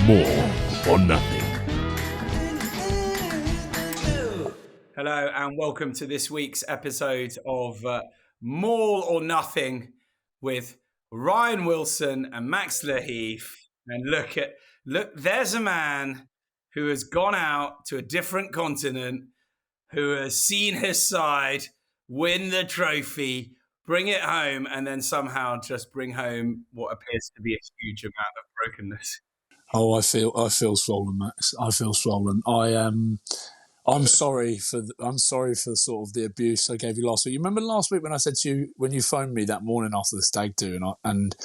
Maul or Nothing. Hello and welcome to this week's episode of Maul or Nothing with Ryan Wilson and Max Laheath. And look, there's a man who has gone out to a different continent, who has seen his side win the trophy, bring it home, and then somehow just bring home what appears to be a huge amount of brokenness. Oh, I feel swollen, Max. I feel swollen. I'm sorry for sort of the abuse I gave you last week. You remember last week when I said to you, when you phoned me that morning after the stag do, and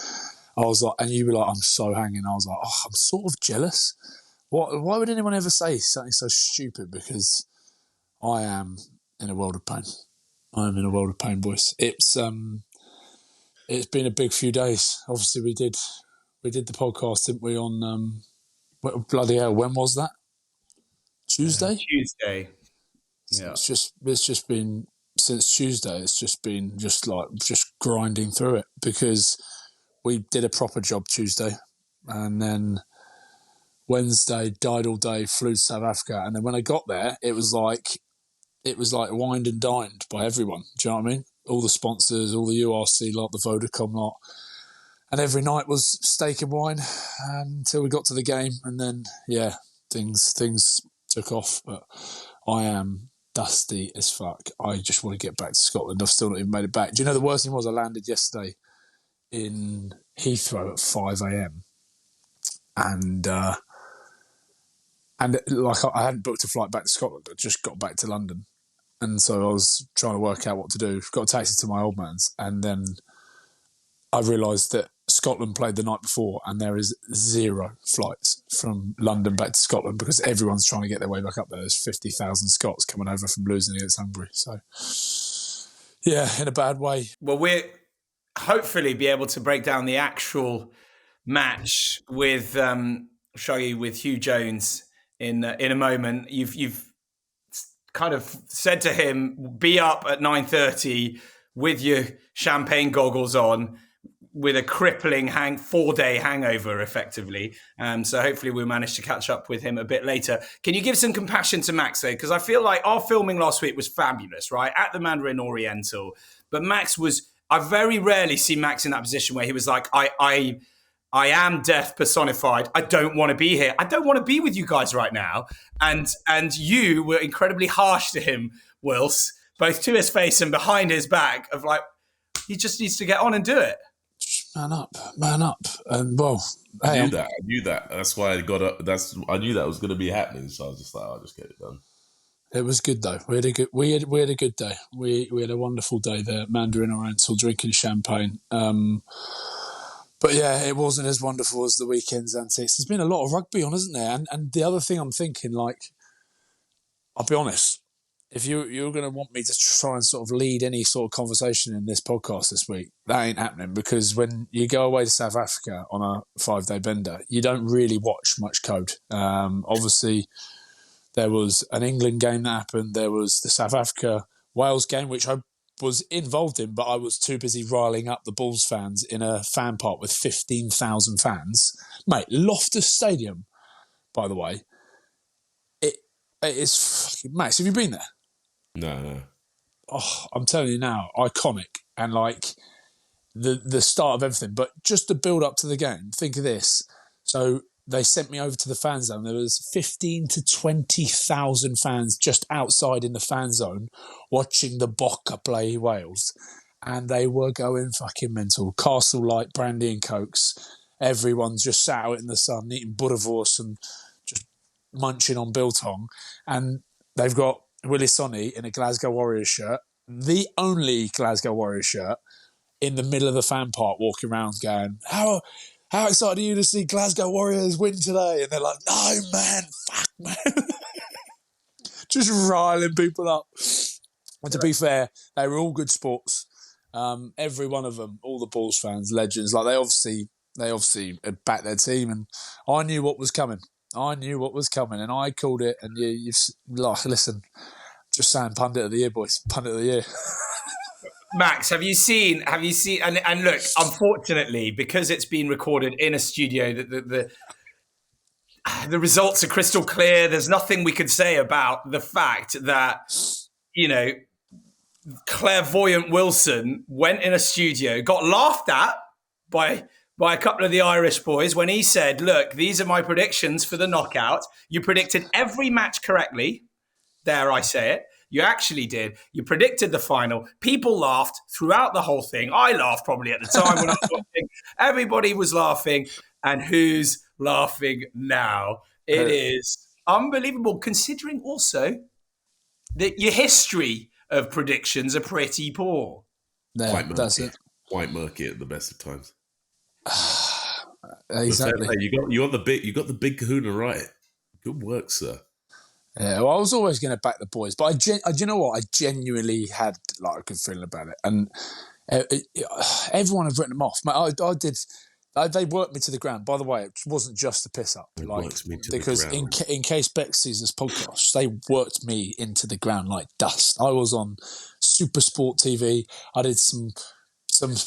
I was like, and you were like, I'm so hanging. I was like, oh, I'm sort of jealous. Why would anyone ever say something so stupid? Because I am in a world of pain. I am in a world of pain, boys. It's been a big few days. Obviously, we did the podcast, didn't we? On bloody hell, when was that? Tuesday. Tuesday. Yeah. It's just been since Tuesday. It's just been just grinding through it because we did a proper job Tuesday, and then Wednesday died all day, flew to South Africa, and then when I got there, it was like wined and dined by everyone. Do you know what I mean? All the sponsors, all the URC lot, the Vodacom lot. And every night was steak and wine until we got to the game. And then, yeah, things took off. But I am dusty as fuck. I just want to get back to Scotland. I've still not even made it back. Do you know the worst thing was I landed yesterday in Heathrow at 5 a.m. And like I hadn't booked a flight back to Scotland. I just got back to London. And so I was trying to work out what to do. Got a taxi to my old man's. And then I realised that Scotland played the night before and there is 0 flights from London back to Scotland because everyone's trying to get their way back up there. There's 50,000 Scots coming over from losing against Hungary. So, yeah, in a bad way. Well, we'll hopefully be able to break down the actual match with Shuggy, with Huw Jones in a moment. You've kind of said to him, be up at 9:30 with your champagne goggles on, with a crippling 4-day hangover, effectively. So hopefully we'll manage to catch up with him a bit later. Can you give some compassion to Max, though? Because I feel like our filming last week was fabulous, right? At the Mandarin Oriental. But Max I very rarely see Max in that position where he was like, I am death personified. I don't want to be here. I don't want to be with you guys right now. And you were incredibly harsh to him, Wills, both to his face and behind his back, of like, he just needs to get on and do it. Man up. And well, I knew that. That's why I got up. I knew that was going to be happening. So I was just like, I'll just get it done. It was good though. We had a good day. We had a wonderful day there, Mandarin Oriental, drinking champagne. But yeah, it wasn't as wonderful as the weekend's antics. There's been a lot of rugby on, isn't there? And the other thing I'm thinking, like, I'll be honest, if you're going to want me to try and sort of lead any sort of conversation in this podcast this week, that ain't happening, because when you go away to South Africa on a 5-day bender, you don't really watch much code. Obviously, there was an England game that happened. There was the South Africa-Wales game, which I was involved in, but I was too busy riling up the Bulls fans in a fan park with 15,000 fans. Mate, Loftus Stadium, by the way, it is fucking... Max, have you been there? No. Oh, I'm telling you now, iconic, and like the start of everything. But just to build up to the game, think of this. So they sent me over to the fan zone. There was 15 to 20,000 fans just outside in the fan zone watching the Bokke play Wales. And they were going fucking mental. Castle Light, brandy and cokes. Everyone's just sat out in the sun eating boerewors and just munching on biltong. And they've got Willie Sonny in a Glasgow Warriors shirt, the only Glasgow Warriors shirt, in the middle of the fan park, walking around going, How excited are you to see Glasgow Warriors win today? And they're like, no, man, fuck, man. Just riling people up. And to be fair, they were all good sports. Every one of them, all the Bulls fans, legends. Like they obviously had backed their team, and I knew what was coming. And I called it. And you've like, listen, just saying, pundit of the year, boys, pundit of the year. Max, have you seen, and look, unfortunately, because it's been recorded in a studio, the results are crystal clear. There's nothing we could say about the fact that, clairvoyant Wilson went in a studio, got laughed at by a couple of the Irish boys when he said, look, these are my predictions for the knockout. You predicted every match correctly. Dare I say it? You actually did. You predicted the final. People laughed throughout the whole thing. I laughed probably at the time when I was watching. Everybody was laughing. And who's laughing now? It is unbelievable, considering also that your history of predictions are pretty poor. Yeah, that's it. Quite murky at the best of times. Exactly. You got the big kahuna right. Good work, sir. Yeah, well, I was always going to back the boys, but do you know what? I genuinely had like a good feeling about it, and everyone had written them off. I did. They worked me to the ground. By the way, it wasn't just a piss up, because in case Bex sees this podcast, they worked me into the ground like dust. I was on Super Sport TV. I did some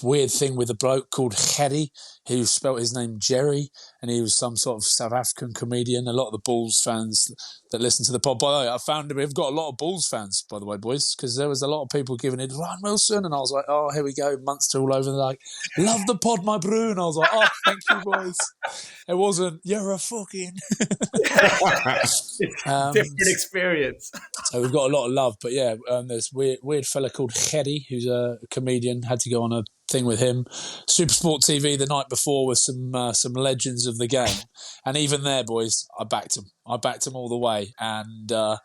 weird thing with a bloke called Shuggy, who spelt his name Jerry, and he was some sort of South African comedian. A lot of the Bulls fans that listen to the pod, by the way, I found we've got a lot of Bulls fans, by the way, boys, because there was a lot of people giving it Ryan Wilson, and I was like, oh, here we go, Munster all over. They're like, love the pod, my brew, and I was like, oh, thank you, boys. It wasn't, you're a fucking different experience. So we've got a lot of love, but yeah, there's weird fella called Shuggy, who's a comedian. Had to go on a thing with him. Super Sport TV the night before with some legends of the game, and even there, boys, I backed him. I backed him all the way. And the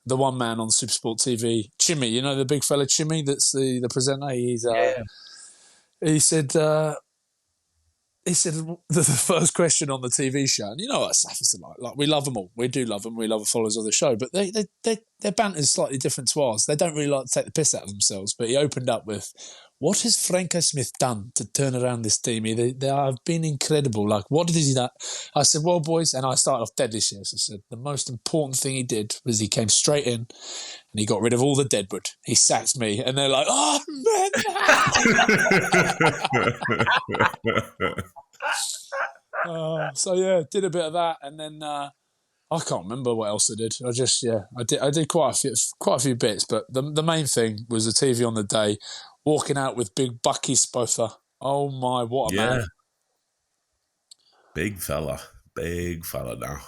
one man on Super Sport TV, Chimmy, you know the big fella Chimmy, that's the presenter. He said. He said the first question on the TV show, and you know what Saffers are like we love them all. We do love them. We love the followers of the show, but their banter is slightly different to ours. They don't really like to take the piss out of themselves. But he opened up with, what has Franco Smith done to turn around this team? They have been incredible. Like, what did he do? I said, well, boys, and I started off deadly serious. I said, the most important thing he did was he came straight in and he got rid of all the deadwood. He sacked me. And they're like, oh, man. So, yeah, did a bit of that. And then I can't remember what else I did. I did quite a few bits. But the main thing was the TV on the day, walking out with big Bucky Spother. Oh, my, what a man. Big fella now.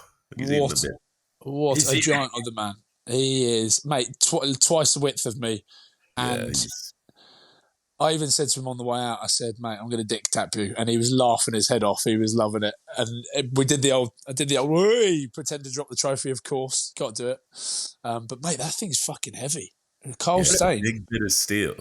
What a giant of the man. He is, mate, twice the width of me. And I even said to him on the way out, I said, mate, I'm going to dick tap you. And he was laughing his head off. He was loving it. And I did the old, pretend to drop the trophy, of course. Got to do it. But, mate, that thing's fucking heavy. Carl Stein. Big bit of steel.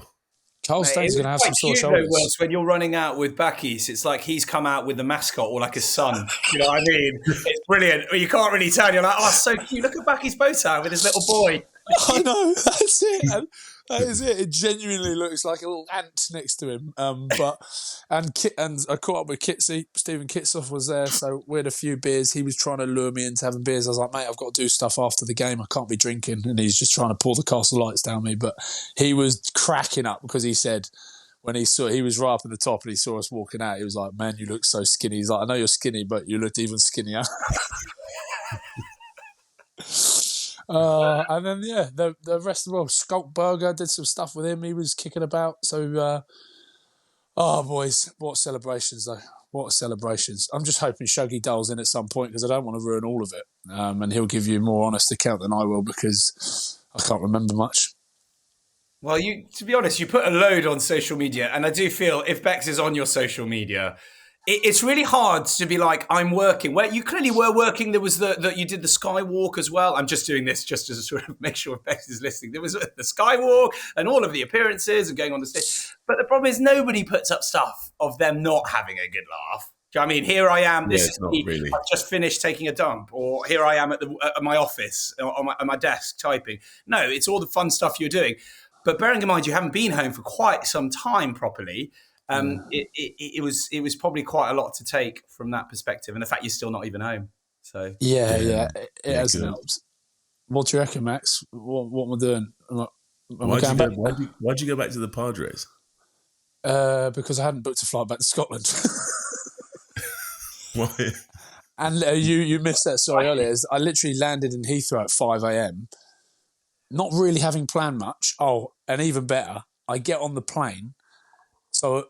Carl Stain's going to have some sore shoulders. When you're running out with Backies, it's like he's come out with the mascot or like a son. You know what I mean? It's brilliant. You can't really tell. You're like, oh, so cute. Look at Backies' bow tie with his little boy. I know. That's it. That is it. It genuinely looks like a little ant next to him. And I caught up with Kitsy. Stephen Kitshoff was there, so we had a few beers. He was trying to lure me into having beers. I was like, mate, I've got to do stuff after the game. I can't be drinking. And he's just trying to pull the castle lights down me. But he was cracking up because he said when he was right up at the top and he saw us walking out, he was like, man, you look so skinny. He's like, I know you're skinny, but you looked even skinnier. And then, the rest of the world, Skulk Burger, did some stuff with him. He was kicking about. So, boys, what celebrations, though. What celebrations. I'm just hoping Shuggy dials in at some point because I don't want to ruin all of it. And he'll give you a more honest account than I will because I can't remember much. Well, to be honest, you put a load on social media. And I do feel if Bex is on your social media, it's really hard to be like, I'm working. Well, you clearly were working. There was you did the Skywalk as well. I'm just doing this just to sort of make sure Bex is listening. There was the Skywalk and all of the appearances and going on the stage. But the problem is nobody puts up stuff of them not having a good laugh. Do you know what I mean? Here I am. This is me. Really. I've just finished taking a dump. Or here I am at my office, on my desk typing. No, it's all the fun stuff you're doing. But bearing in mind, you haven't been home for quite some time properly. It was probably quite a lot to take from that perspective, and the fact you're still not even home. So it hasn't helped. What do you reckon, Max? What am I doing? Why'd you go back to the Padres? Because I hadn't booked a flight back to Scotland. Why? And you missed that story earlier. I literally landed in Heathrow at 5 a.m, not really having planned much. Oh, and even better, I get on the plane. So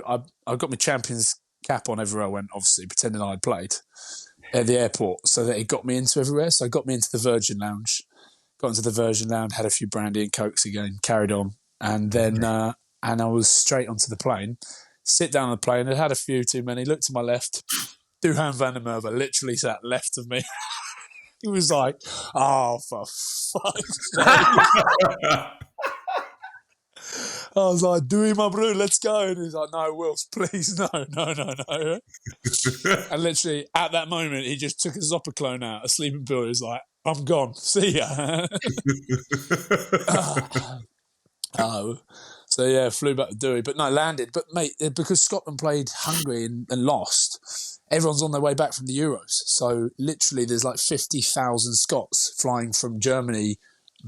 I got my champion's cap on everywhere I went, obviously, pretending I'd played at the airport so that it got me into everywhere. So I got me into the Virgin Lounge, had a few brandy and cokes again, carried on. And then and I was straight onto the plane, sit down on the plane, I'd had a few too many, looked to my left, Duhan van der Merwe literally sat left of me. He was like, oh, for fuck's sake. I was like, Dewey, my bro, let's go. And he's like, no, Wills, please, no. And literally, at that moment, he just took a Zopiclone out, a sleeping pill. He was like, I'm gone. See ya. So, yeah, flew back to Dewey. But no, landed. But, mate, because Scotland played Hungary and lost, everyone's on their way back from the Euros. So, literally, there's like 50,000 Scots flying from Germany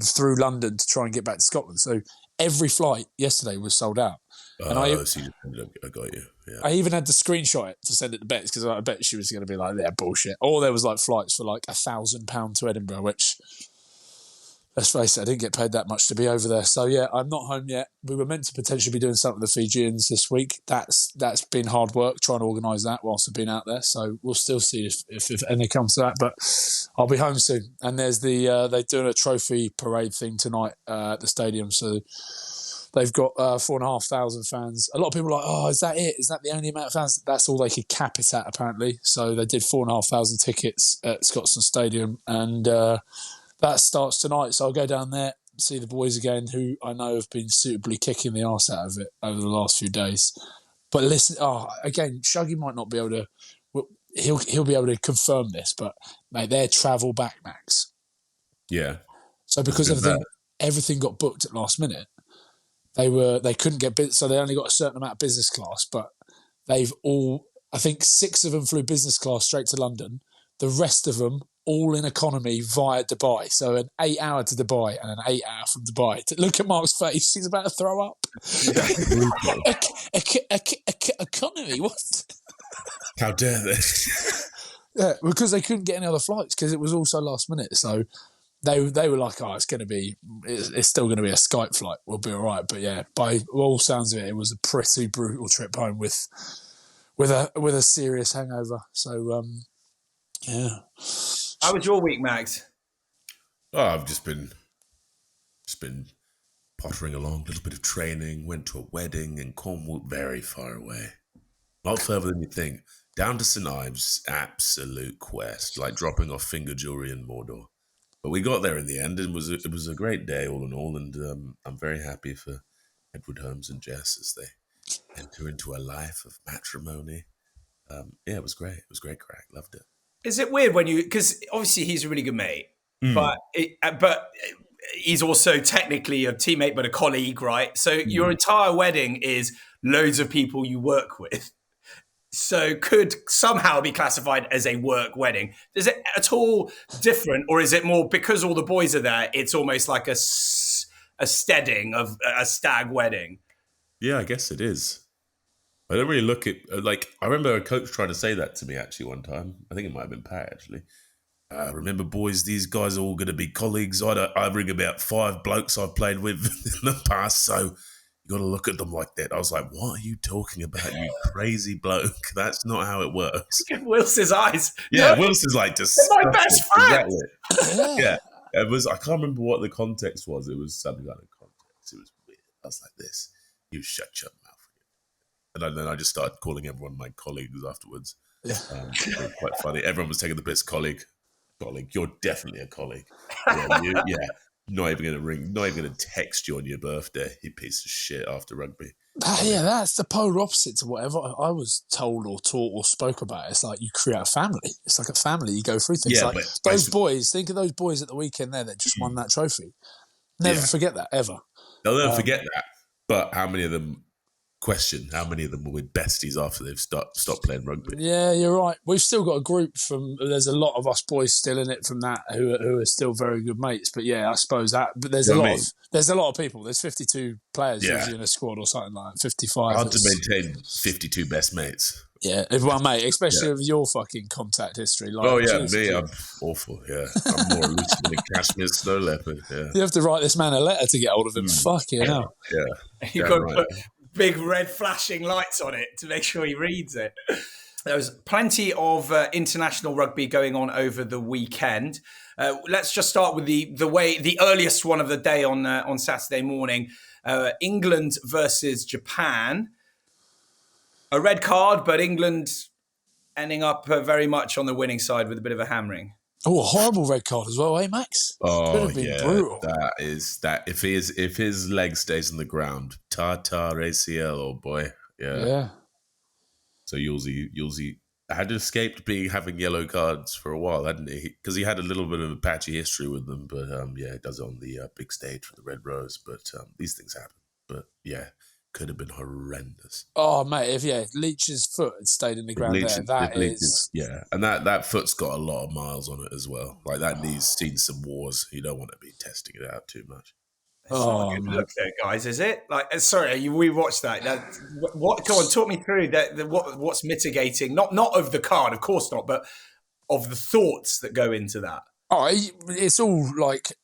through London to try and get back to Scotland. So, every flight yesterday was sold out. And I got you. Yeah. I even had to screenshot it to send it to Bets because I bet she was going to be like, yeah, bullshit. Or there was like flights for like £1,000 to Edinburgh, which, let's face it, I didn't get paid that much to be over there. So yeah, I'm not home yet. We were meant to potentially be doing something with the Fijians this week. That's been hard work trying to organise that whilst I've been out there. So we'll still see if any comes to that. But I'll be home soon. And there's they're doing a trophy parade thing tonight at the stadium. So they've got 4,500 fans. A lot of people are like, oh, is that it? Is that the only amount of fans? That's all they could cap it at, apparently. So they did 4,500 tickets at Scotstoun Stadium. And that starts tonight. So I'll go down there, see the boys again, who I know have been suitably kicking the arse out of it over the last few days. But listen, again, Shuggy might not be able to... Well, he'll be able to confirm this, but, mate, they're travel back, Max. Yeah. So because everything got booked at last minute, they couldn't get... So they only got a certain amount of business class, but they've all... I think 6 of them flew business class straight to London. The rest of them all in economy via Dubai. So an 8-hour to Dubai and an 8-hour from Dubai. Look at Mark's face. He's about to throw up. Economy? What? How dare they? Yeah, because they couldn't get any other flights because it was also last minute. So they were like, oh, it's still going to be a Skype flight. We'll be all right. But yeah, by all sounds of it, it was a pretty brutal trip home with a serious hangover. So, yeah. How was your week, Max? Oh, I've just been pottering along, a little bit of training, went to a wedding in Cornwall, very far away. Not further than you think. Down to St Ives, absolute quest, like dropping off finger jewelry in Mordor. But we got there in the end, and it was a great day all in all, and I'm very happy for Edward Holmes and Jess as they enter into a life of matrimony. Yeah, it was great. It was great crack. Loved it. Is it weird when because obviously he's a really good mate, but he's also technically a teammate, but a colleague, right? So your entire wedding is loads of people you work with. So could somehow be classified as a work wedding. Is it at all different, or is it more because all the boys are there, it's almost like a steading of a stag wedding? Yeah, I guess it is. I don't really look at, I remember a coach trying to say that to me actually one time. I think it might have been Pat actually. Remember, boys, these guys are all going to be colleagues. I ring about 5 blokes I've played with in the past, so you got to look at them like that. I was like, what are you talking about, you crazy bloke? That's not how it works. Look at Wilson's eyes. Yeah, Wilson's like, just... They're my best friend! Exactly. Yeah. It was, I can't remember what the context was. It was some kind of context. It was weird. I was like this. You shut your mouth. And then I just started calling everyone my colleagues afterwards. Yeah. It was quite funny. Everyone was taking the piss. Colleague, you're definitely a colleague. Yeah, not even going to ring, not even going to text you on your birthday, you piece of shit, after rugby. Yeah, that's the polar opposite to whatever I was told or taught or spoke about. It's like you create a family. It's like a family. You go through things. Yeah, like those boys, think of those boys at the weekend there that just won that trophy. Never forget that, ever. They'll never forget that. But how many of them will be besties after they've stopped playing rugby? Yeah, you're right. We've still got a group there's a lot of us boys still in it from that who are still very good mates. But yeah, I suppose that. But there's a lot of people. There's 52 players usually in a squad or something like that. 55. Hard to maintain 52 best mates. Yeah, well, mate, especially with your fucking contact history. Like, Oh yeah, Jesus, me, dude. I'm awful. Yeah, I'm more loose than a cashmere snow leopard. Yeah, You have to write this man a letter to get hold of him. Fucking hell. yeah. You've Damn got to right. put big red flashing lights on it to make sure he reads it. There's plenty of international rugby going on over the weekend. Let's just start with the earliest one of the day on Saturday morning. England versus Japan. A red card, but England ending up very much on the winning side with a bit of a hammering. Oh, a horrible red card as well, eh, Max? Could Oh have been yeah, brutal. that is that. If his leg stays on the ground, tartar ACL, oh boy, yeah. So Yulsey had escaped having yellow cards for a while, hadn't he? Because he had a little bit of a patchy history with them, but yeah, it does on the big stage for the Red Rose. But these things happen. But yeah, could have been horrendous. Oh, mate, if Leach's foot had stayed in the ground yeah, and that foot's got a lot of miles on it as well. Like that knee's seen some wars. You don't want to be testing it out too much. It's not a good look there, guys, is it? Like, sorry, we watched that. What? Go on, talk me through that. What's mitigating? Not of the card, of course not, but of the thoughts that go into that. Oh, it's all like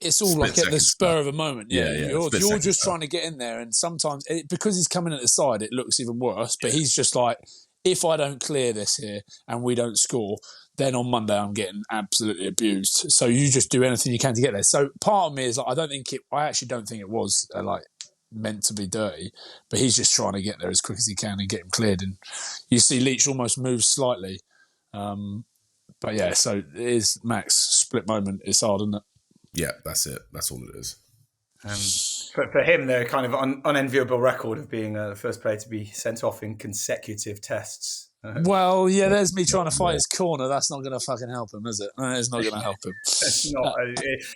at the spur of a moment. Yeah, you're just trying to get in there, and sometimes because he's coming at the side, it looks even worse. But he's just like, if I don't clear this here and we don't score, then on Monday I'm getting absolutely abused. So you just do anything you can to get there. So part of me is like, I actually don't think it was like meant to be dirty, but he's just trying to get there as quick as he can and get him cleared. And you see Leach almost move slightly. But yeah, so it is Max split moment. It's hard, isn't it? Yeah, that's it. That's all it is. For him, the kind of unenviable record of being the first player to be sent off in consecutive tests. Well, yeah, there's me trying to fight his corner. That's not going to fucking help him, is it? It's not going to help him. It's not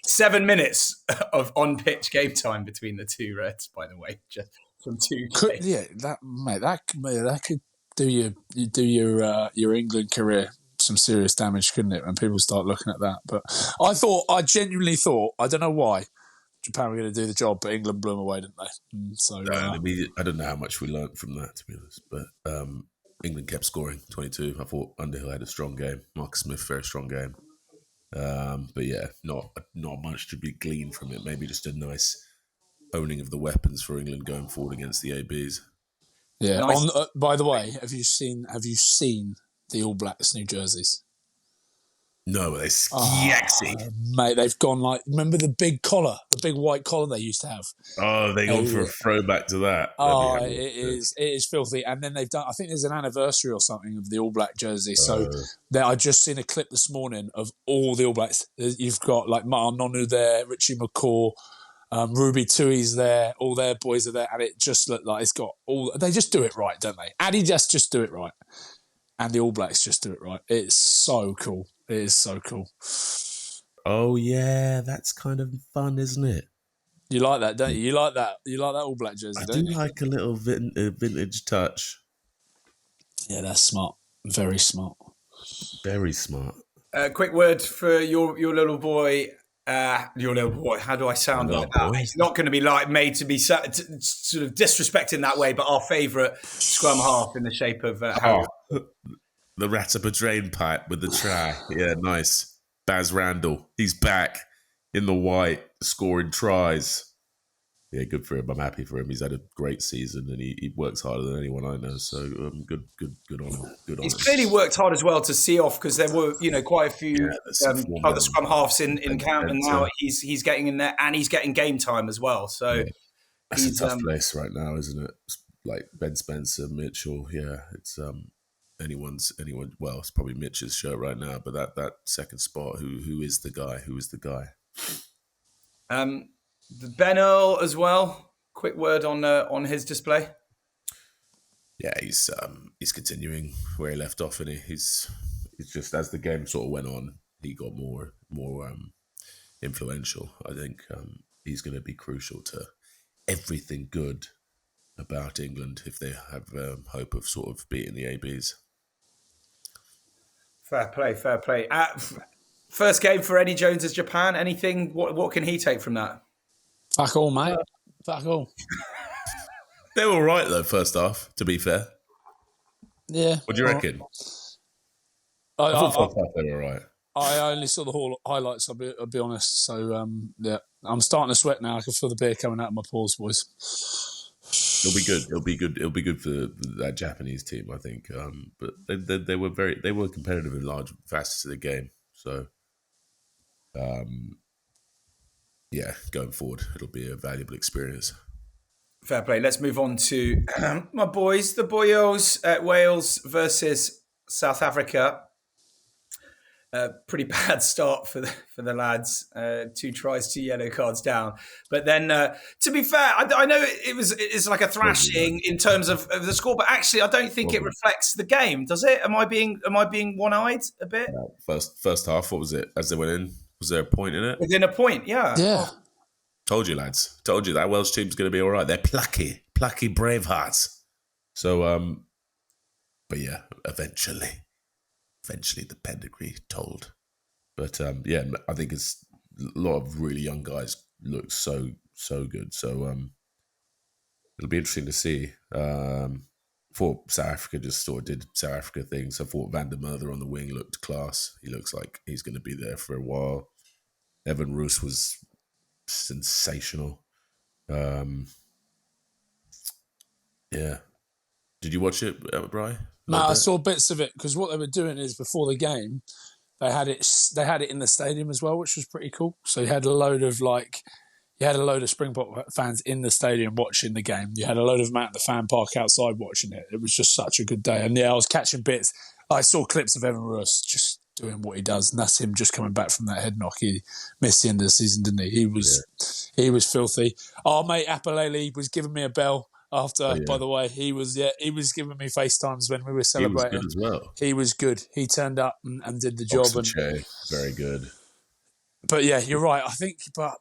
7 minutes of on-pitch game time between the two Reds, by the way, just from two. That could do your England career some serious damage, couldn't it? When people start looking at that, but I genuinely thought, I don't know why, Japan were going to do the job, but England blew them away, didn't they? So I don't know how much we learned from that, to be honest, but England kept scoring 22. I thought Underhill had a strong game. Marcus Smith, very strong game. But yeah, not much to be gleaned from it. Maybe just a nice owning of the weapons for England going forward against the ABs. Yeah. Nice. By the way, have you seen the All Blacks new jerseys? No, they're sexy. Mate, they've gone like, remember the big collar, the big white collar they used to have? Oh, they gone for a throwback to that. It is filthy. And then they've done, I think there's an anniversary or something of the All Black jersey. So I just seen a clip this morning of all the All Blacks. You've got like Martin Nonu there, Richie McCaw, Ruby Tui's there, all their boys are there. And it just looked like it's got all, they just do it right, don't they? Adidas just do it right. And the All Blacks just do it right. It's so cool. It is so cool. Oh yeah, that's kind of fun, isn't it? You like that, don't you? You like that All Black jersey, don't you? I do like a little vintage touch. Yeah, that's smart. Very smart. Very smart. Quick word for your little boy. Your little boy. How do I sound like that? He's not going to be made to be sort of disrespecting that way. But our favourite scrum half in the shape of the Ratapa drain pipe with the try. Yeah, nice. Baz Randall. He's back in the white, scoring tries. Yeah, good for him. I'm happy for him. He's had a great season and he works harder than anyone I know. So good on him. He's clearly worked hard as well to see off because there were quite a few other scrum halves in camp, and now he's getting in there and he's getting game time as well. So it's a tough place right now, isn't it? It's like Ben Spencer, Mitchell. Yeah, it's anyone. Well, it's probably Mitch's show right now, but that second spot, who is the guy? Who is the guy? Ben Earl as well. Quick word on his display. Yeah, he's continuing where he left off, and he's just, as the game sort of went on, he got more influential. I think he's going to be crucial to everything good about England if they have hope of sort of beating the ABs. Fair play. First game for Eddie Jones as Japan. Anything? What can he take from that? Fuck all, mate. Fuck all. They were all right though. First half, to be fair. Yeah. What do you reckon? I I thought first half they were all right. I only saw the whole highlights. I'll be honest. So yeah, I'm starting to sweat now. I can feel the beer coming out of my pores, boys. It'll be good. It'll be good. It'll be good for that Japanese team, I think. But they were competitive in large facets of the game. So, yeah, going forward, it'll be a valuable experience. Fair play. Let's move on to my boys, the Boyos, Wales versus South Africa. Pretty bad start for the lads. 2 tries, 2 yellow cards down. But then, to be fair, I know it's like a thrashing in terms of the score, but actually, I don't think it reflects the game, does it? Am I being one-eyed a bit? First half, what was it? As they went in, was there a point in it? Within a point, yeah. Yeah. Oh. Told you, lads. Told you that Welsh team's going to be all right. They're plucky brave hearts. So, but yeah, eventually the pedigree told. But yeah, I think it's a lot of really young guys look so good. So it'll be interesting to see. Thought South Africa just sort of did South Africa things. I thought Van der Merwe on the wing looked class. He looks like he's going to be there for a while. Evan Roos was sensational. Yeah. Did you watch it, Bri? No, I saw bits of it because what they were doing is before the game, they had it in the stadium as well, which was pretty cool. So you had a load of Springbok fans in the stadium watching the game. You had a load of them at the fan park outside watching it. It was just such a good day. And yeah, I was catching bits. I saw clips of Evan Roos just doing what he does, and that's him just coming back from that head knock. He missed the end of the season, didn't he? He was filthy. Our mate Apalele was giving me a bell. After, by the way, he was giving me FaceTimes when we were celebrating. He was good as well. He was good. He turned up and did the job. Very good. But yeah, you're right. I think, but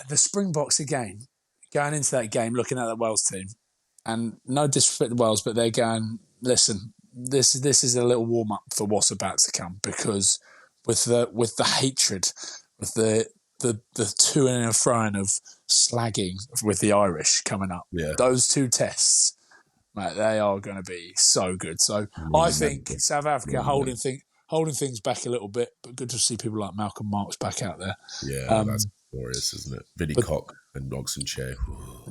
the Springboks again, going into that game, looking at the Wales team, and no disrespect to Wales, but they're going, listen, this is a little warm up for what's about to come, because with the hatred, with the to and froing of slagging with the Irish coming up. Yeah. Those 2 tests, mate, they are going to be so good. So I think South Africa holding things back a little bit, but good to see people like Malcolm Marx back out there. Yeah, that's glorious, isn't it? Vinnie Cock and Nogson Che.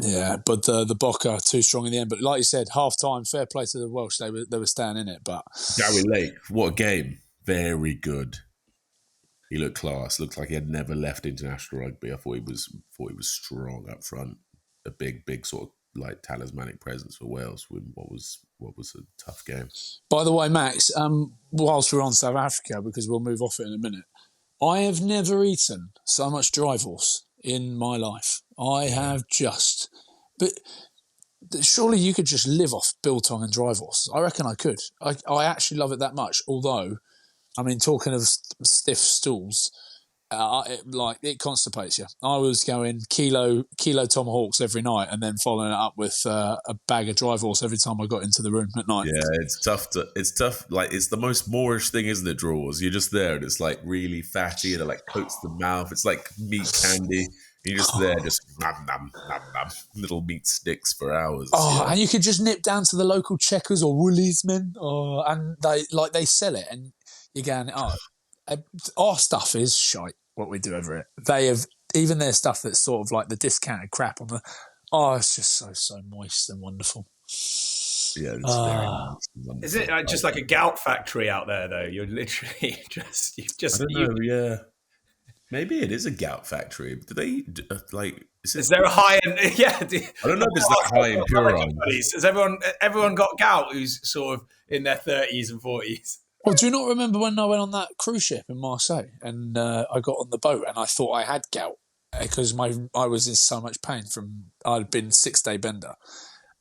Yeah, but the Bokke too strong in the end. But like you said, half time, fair play to the Welsh. They were staying in it. But Gary Lake, what a game! Very good. He looked class. Looked like he had never left international rugby. I thought he was strong up front. A big sort of like talismanic presence for Wales with what was a tough game. By the way, Max, whilst we're on South Africa, because we'll move off it in a minute, I have never eaten so much Dryvors in my life. I have just, but surely you could just live off biltong and Dryvors. I reckon I could. I actually love it that much. Although, I mean, talking of stiff stools, it constipates you. I was going kilo tomahawks every night, and then following it up with a bag of Dryvors every time I got into the room at night. Yeah, it's tough. Like, it's the most Moorish thing, isn't it? Drawers. You're just there, and it's like really fatty, and it like coats the mouth. It's like meat candy. You're just there, just nom, nom, nom, nom, little meat sticks for hours. And you could just nip down to the local Checkers or Woolies, man, and they sell it, and you're going, our stuff is shite, what we do over it. They have, even their stuff that's sort of like the discounted crap on the, it's just so moist and wonderful. Yeah, it's very nice. Is it just like a gout factory out there, though? You're literally just... I don't know, yeah. Maybe it is a gout factory. Do they, Is there a high-end... Yeah. I don't know if it's that high in Purine. Has everyone got gout who's sort of in their 30s and 40s? Well, do you not remember when I went on that cruise ship in Marseille and I got on the boat and I thought I had gout because I was in so much pain I'd been 6-day bender.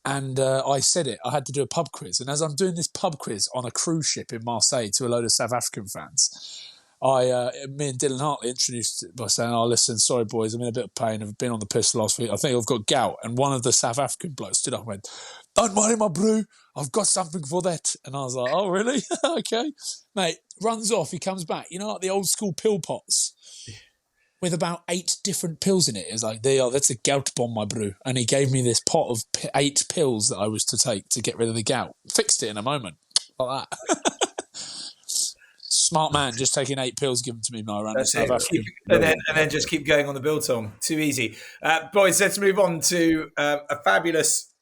And I said it, I had to do a pub quiz. And as I'm doing this pub quiz on a cruise ship in Marseille to a load of South African fans, me and Dylan Hartley introduced it by saying, listen, sorry boys, I'm in a bit of pain. I've been on the piss last week. I think I've got gout. And one of the South African blokes stood up and went, don't worry, my bro, I've got something for that. And I was like, oh, really? Okay. Mate, runs off. He comes back. You know, like the old school pill pots with about 8 different pills in it. It's like, that's a gout bomb, my bro. And he gave me this pot of 8 pills that I was to take to get rid of the gout. Fixed it in a moment. like that. Smart man, just taking 8 pills given to me by a random South African. And then just keep going on the biltong. Too easy. Boys, let's move on to a fabulous...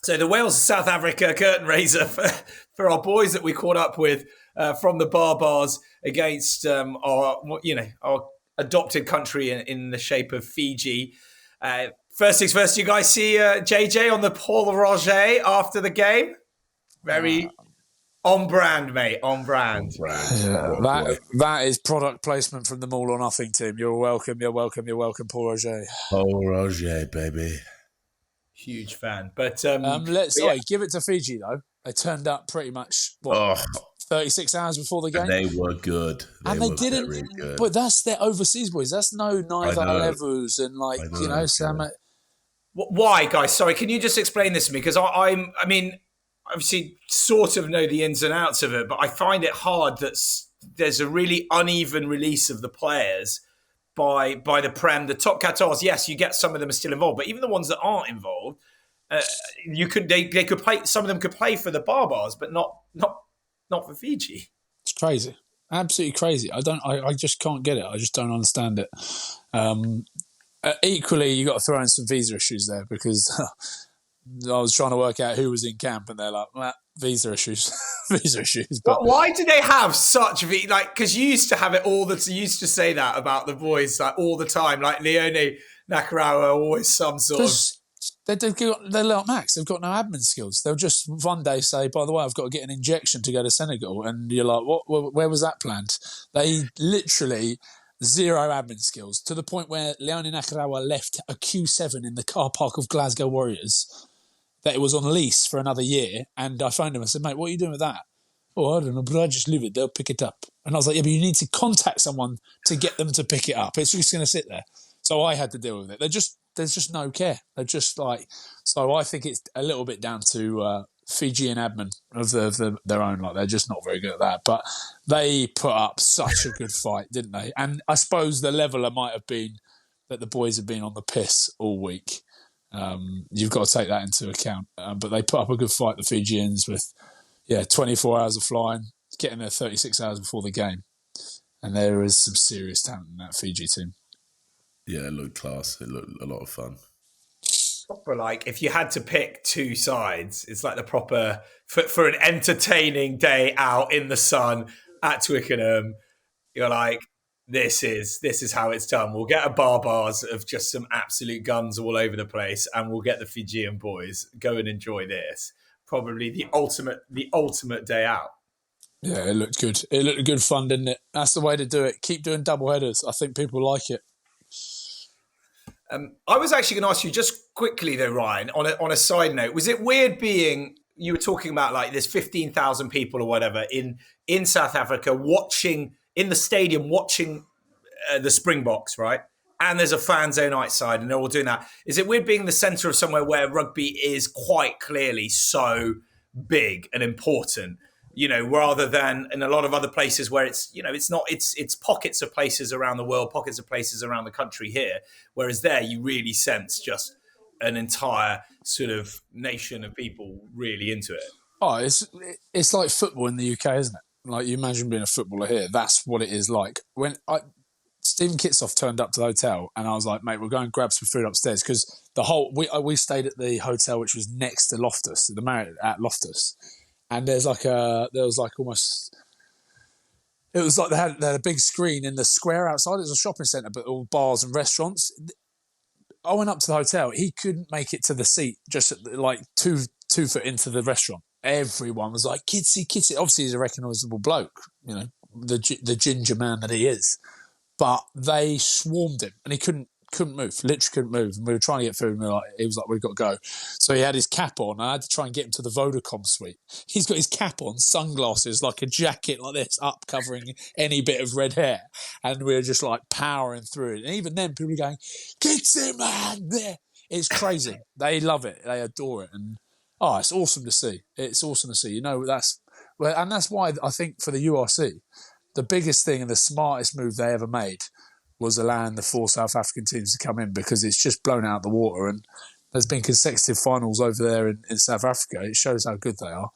So the Wales-South Africa curtain raiser for our boys that we caught up with from the bars against our adopted country in the shape of Fiji. First things first, you guys see JJ on the Paul Roger after the game? Very... on brand, mate. On brand. Yeah, that is product placement from the Maul or Nothing team. You're welcome, Paul Roger. Paul Roger, baby. Huge fan. But give it to Fiji though. They turned up pretty much 36 hours before the game. And they were good. They didn't. Very good. But that's their overseas boys. That's no neither levels and Sam. Why, guys? Sorry, can you just explain this to me? Because I mean. Obviously, sort of know the ins and outs of it, but I find it hard that there's a really uneven release of the players by the Prem. The top 14, yes, you get some of them are still involved, but even the ones that aren't involved, they could play. Some of them could play for the Barbars, but not for Fiji. It's crazy, absolutely crazy. I just can't get it. I just don't understand it. Equally, you got to throw in some visa issues there because. I was trying to work out who was in camp, and they're like, visa issues, visa issues. But why do they have such because you used to have it all. You used to say that about the boys all the time. Like Leone Nakarawa, always some sort of. They're like Max. They've got no admin skills. They'll just one day say, "By the way, I've got to get an injection to go to Senegal," and you're like, "What? Where was that planned?" They literally. Zero admin skills to the point where Leone Nakarawa left a Q7 in the car park of Glasgow Warriors. That it was on lease for another year, and I phoned him and said, "Mate, what are you doing with that?" "Oh, I don't know, but I just leave it. They'll pick it up." And I was like, "Yeah, but you need to contact someone to get them to pick it up. It's just going to sit there." So I had to deal with it. There's just no care. They're just like. So I think it's a little bit down to Fijian admin of their own. Like they're just not very good at that. But they put up such a good fight, didn't they? And I suppose the leveler might have been that the boys have been on the piss all week. You've got to take that into account. But they put up a good fight, the Fijians, with 24 hours of flying, getting there 36 hours before the game. And there is some serious talent in that Fiji team. Yeah, it looked class. It looked a lot of fun. Proper, if you had to pick two sides, it's like the proper, for an entertaining day out in the sun at Twickenham, you're like, This is how it's done. We'll get a bars of just some absolute guns all over the place, and we'll get the Fijian boys go and enjoy this. Probably the ultimate day out. Yeah, it looked good. It looked good fun, didn't it? That's the way to do it. Keep doing double headers. I think people like it. I was actually going to ask you just quickly though, Ryan, on a side note, was it weird you were talking about there's 15,000 people or whatever in South Africa watching in the stadium watching the Springboks, right? And there's a fan zone outside and they're all doing that. Is it weird being the centre of somewhere where rugby is quite clearly so big and important, rather than in a lot of other places where it's not, it's pockets of places around the world, pockets of places around the country here. Whereas there you really sense just an entire sort of nation of people really into it. Oh, it's like football in the UK, isn't it? Like you imagine being a footballer here. That's what it is like. When Steve Kitshoff turned up to the hotel and I was like, mate, we'll go and grab some food upstairs because we stayed at the hotel which was next to Loftus, the Marriott at Loftus. And there was like they had a big screen in the square outside. It was a shopping centre, but all bars and restaurants. I went up to the hotel. He couldn't make it to the seat, just like two foot into the restaurant. Everyone was like, Kitsy. Obviously, he's a recognisable bloke, the ginger man that he is. But they swarmed him, and he couldn't move, literally couldn't move. And we were trying to get food, and he was like, we've got to go. So he had his cap on. I had to try and get him to the Vodacom suite. He's got his cap on, sunglasses, like a jacket like this, up covering any bit of red hair. And we were just like powering through it. And even then, people were going, Kitsy, man! There. It's crazy. They love it. They adore it. And it's awesome to see. It's awesome to see. That's why I think for the URC, the biggest thing and the smartest move they ever made was allowing the 4 South African teams to come in because it's just blown out the water. And there's been consecutive finals over there in South Africa. It shows how good they are.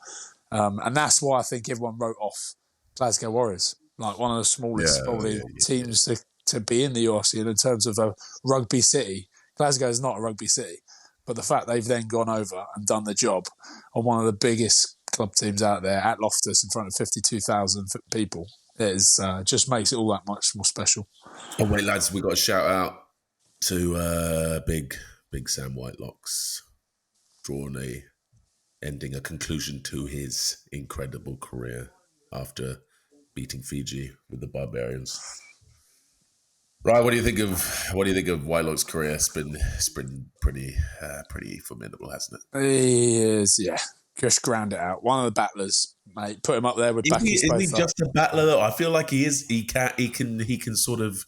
And that's why I think everyone wrote off Glasgow Warriors, like one of the smallest teams to be in the URC. And in terms of a rugby city, Glasgow is not a rugby city. But the fact they've then gone over and done the job on one of the biggest club teams out there at Loftus in front of 52,000 people, just makes it all that much more special. Oh, wait, lads, we've got a shout out to big Sam Whitelock's ending a conclusion to his incredible career after beating Fiji with the Barbarians. Right, what do you think of Whitelock's career? It's been pretty formidable, hasn't it? He is, yeah. Just ground it out. One of the battlers, mate. Put him up there with Backy's both. Is he just a battler though? I feel like he is. He can sort of.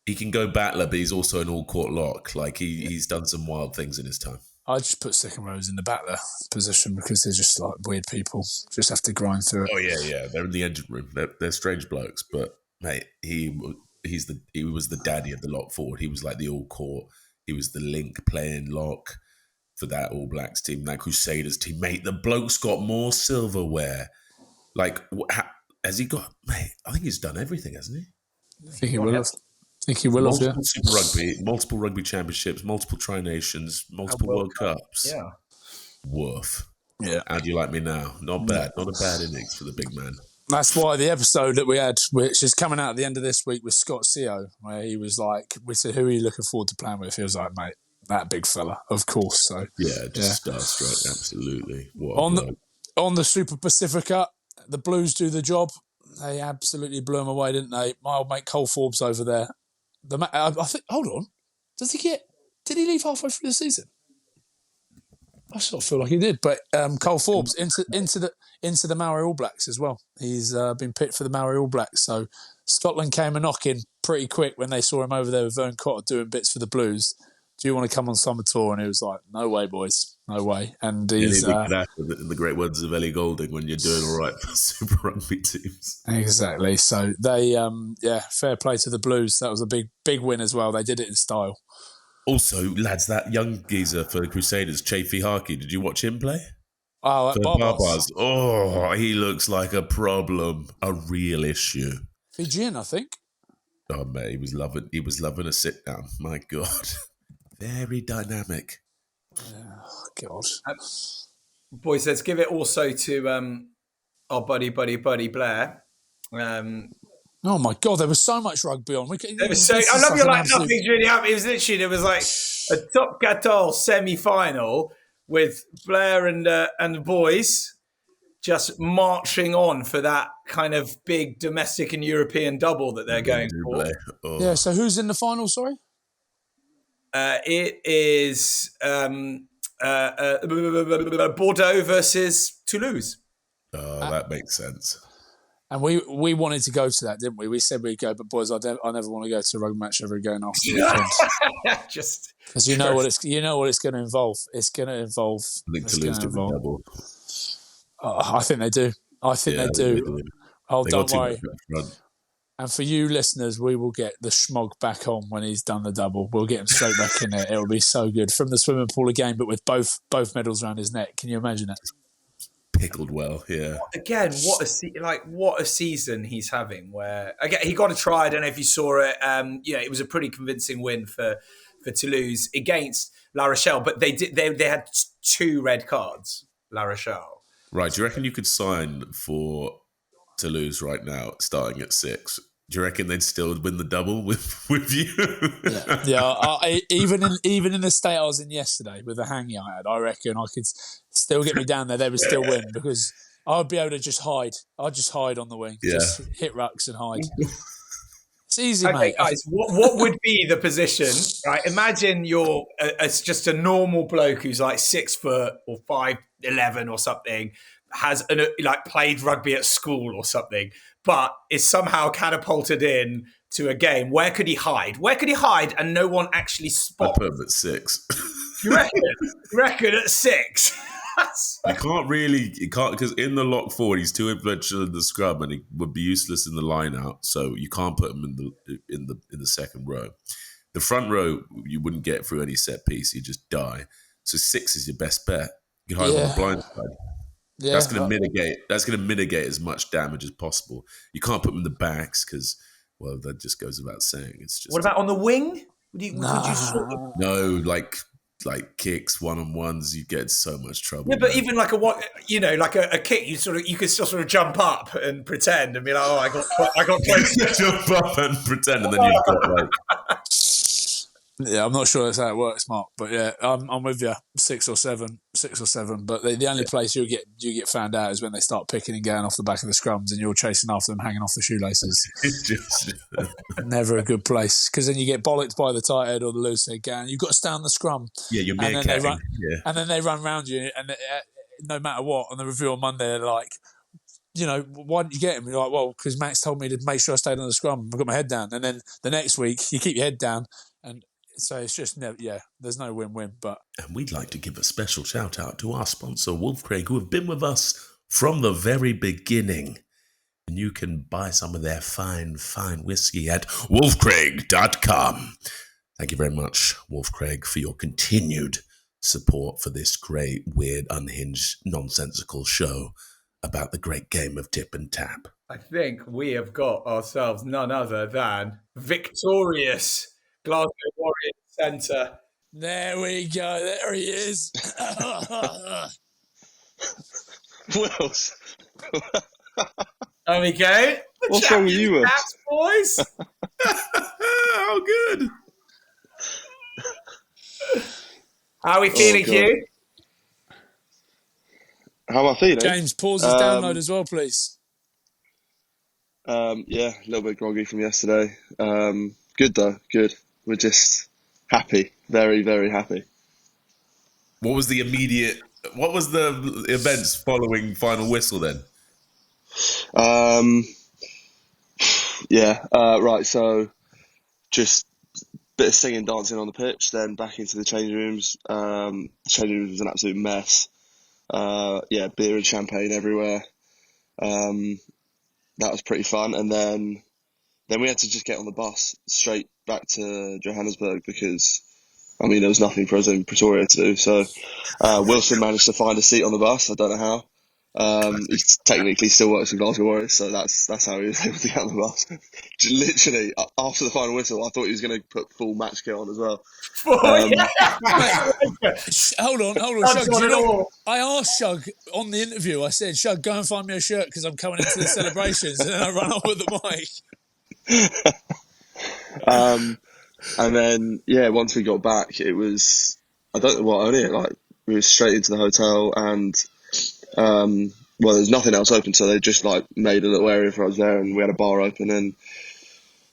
He can go battler, but he's also an all-court lock. Like he's done some wild things in his time. I just put second rows in the battler position because they're just like weird people. Just have to grind through it. Oh yeah. They're in the engine room. They're strange blokes, but mate, he was the daddy of the lock forward. He was like the all-court. He was the link playing lock for that All Blacks team, that Crusaders team. Mate, the bloke's got more silverware. Like, has he got? Mate, I think he's done everything, hasn't he? I think he will have. Multiple Super Rugby, multiple Rugby Championships, multiple Tri-Nations, multiple World Cups. Yeah. Woof. Yeah. How do you like me now? Not bad. Not a bad innings for the big man. That's why the episode that we had, which is coming out at the end of this week, was Scott Seo, where he was like, we said, who are you looking forward to playing with? He was like, mate, that big fella, of course. So starstruck, absolutely. On the Super Pacifica, the Blues do the job. They absolutely blew them away, didn't they? My old mate Cole Forbes over there. I think. Hold on, did he leave halfway through the season? I sort of feel like he did, but Cole Forbes into the Maori All Blacks as well. He's been picked for the Maori All Blacks. So Scotland came a knocking pretty quick when they saw him over there with Vern Cotter doing bits for the Blues. Do you want to come on summer tour? And he was like, no way, boys, no way. And he's in the great words of Ellie Goulding, when you're doing all right for Super Rugby teams. Exactly. So they, fair play to the Blues. That was a big win as well. They did it in style. Also, lads, that young geezer for the Crusaders, Chafee Harkey, did you watch him play? Oh, at Barbars. Oh, he looks like a problem, a real issue. Fijian, I think. Oh, mate, he was loving a sit down. My God. Very dynamic. Oh, God. Boys, let's give it also to our buddy Blair. Oh my God, there was so much rugby on. I love you like nothing's really happening. It was literally, there was like a Top 14 semi-final with Blair and the boys just marching on for that kind of big domestic and European double that they're going for. Oh. Yeah, so who's in the final, sorry? It is Bordeaux versus Toulouse. Oh, that makes sense. And we wanted to go to that, didn't we? We said we'd go, but boys, I never want to go to a rugby match ever again after the weekend. Just because you know what it's going to involve. It's going to involve. I think Toulouse do double. I think they do. They do. Oh, don't worry. And for you listeners, we will get the schmog back on when he's done the double. We'll get him straight back in there. It'll be so good. From the swimming pool again, but with both medals around his neck. Can you imagine it? Pickled well, yeah. Again, what a season he's having. Where again he got a try. I don't know if you saw it. It was a pretty convincing win for Toulouse against La Rochelle, but they had 2 red cards. La Rochelle. Right. Do you reckon you could sign for Toulouse right now, starting at 6? Do you reckon they'd still win the double with you? Yeah. Even in the state I was in yesterday with the hangy I had, I reckon I could still get me down there. They would still win because I would be able to just hide. I'd just hide on the wing, just hit rucks and hide. It's easy, okay, mate. Guys, what would be the position? Right, imagine you're just a normal bloke who's like 6 foot or 5'11" or something, has played rugby at school or something, but is somehow catapulted in to a game. Where could he hide? And no one actually spots? I put him at 6. You reckon at 6? You can't because in the lock forward he's too influential in the scrum and he would be useless in the line out. So you can't put him in the second row. The front row you wouldn't get through any set piece. You just die. So 6 is your best bet. You can hide on the blind side. Yeah, That's going to mitigate as much damage as possible. You can't put them in the backs because, well, that just goes without saying. It's just What about on the wing? Could you sort of... no, like kicks, one-on-ones. You get in so much trouble. Yeah, but man. even like a kick, you could still sort of jump up and pretend and be like, oh, I got close. Jump up and pretend, and then you've got like. Yeah, I'm not sure that's how it works, Mark. But yeah, I'm with you. 6 or 7. But the only place you get found out is when they start picking and going off the back of the scrums, and you're chasing after them, hanging off the shoelaces. Never a good place, because then you get bollocked by the tight head or the loose head going. You've got to stay on the scrum. Yeah, you're and then they run, yeah. and then they run round you, and no matter what, on the review on Monday, they're like, why didn't you get him? You're like, well, because Max told me to make sure I stayed on the scrum. I got my head down, and then the next week you keep your head down, and so it's just there's no win-win. But and we'd like to give a special shout out to our sponsor, Wolf Craig, who have been with us from the very beginning. And you can buy some of their fine whiskey at wolfcraig.com. Thank you very much, Wolf Craig, for your continued support for this great, weird, unhinged, nonsensical show about the great game of tip and tap. I think we have got ourselves none other than victorious Glasgow Warriors centre. There we go. There he is. Wills. There we go. What's wrong with you, Wills? Boys. How good. How are we feeling, Huw? How am I feeling? James, pause his download as well, please. Yeah, a little bit groggy from yesterday. Good though, good. We're just happy, very, very happy. What was the events following final whistle then? Right, so just a bit of singing, dancing on the pitch, then back into the changing rooms. The changing rooms was an absolute mess. Beer and champagne everywhere. That was pretty fun. And then we had to just get on the bus straight back to Johannesburg because, there was nothing for us in Pretoria to do. So Wilson managed to find a seat on the bus. I don't know how. He technically still works for Glasgow Warriors, so that's how he was able to get on the bus. Literally, after the final whistle, I thought he was going to put full match kit on as well. Hold on, Shug. I asked Shug on the interview, I said, Shug, go and find me a shirt because I'm coming into the celebrations, and then I ran off with the mic. And then, once we got back, it was, we were straight into the hotel and, there's nothing else open, so they just made a little area for us there, and we had a bar open and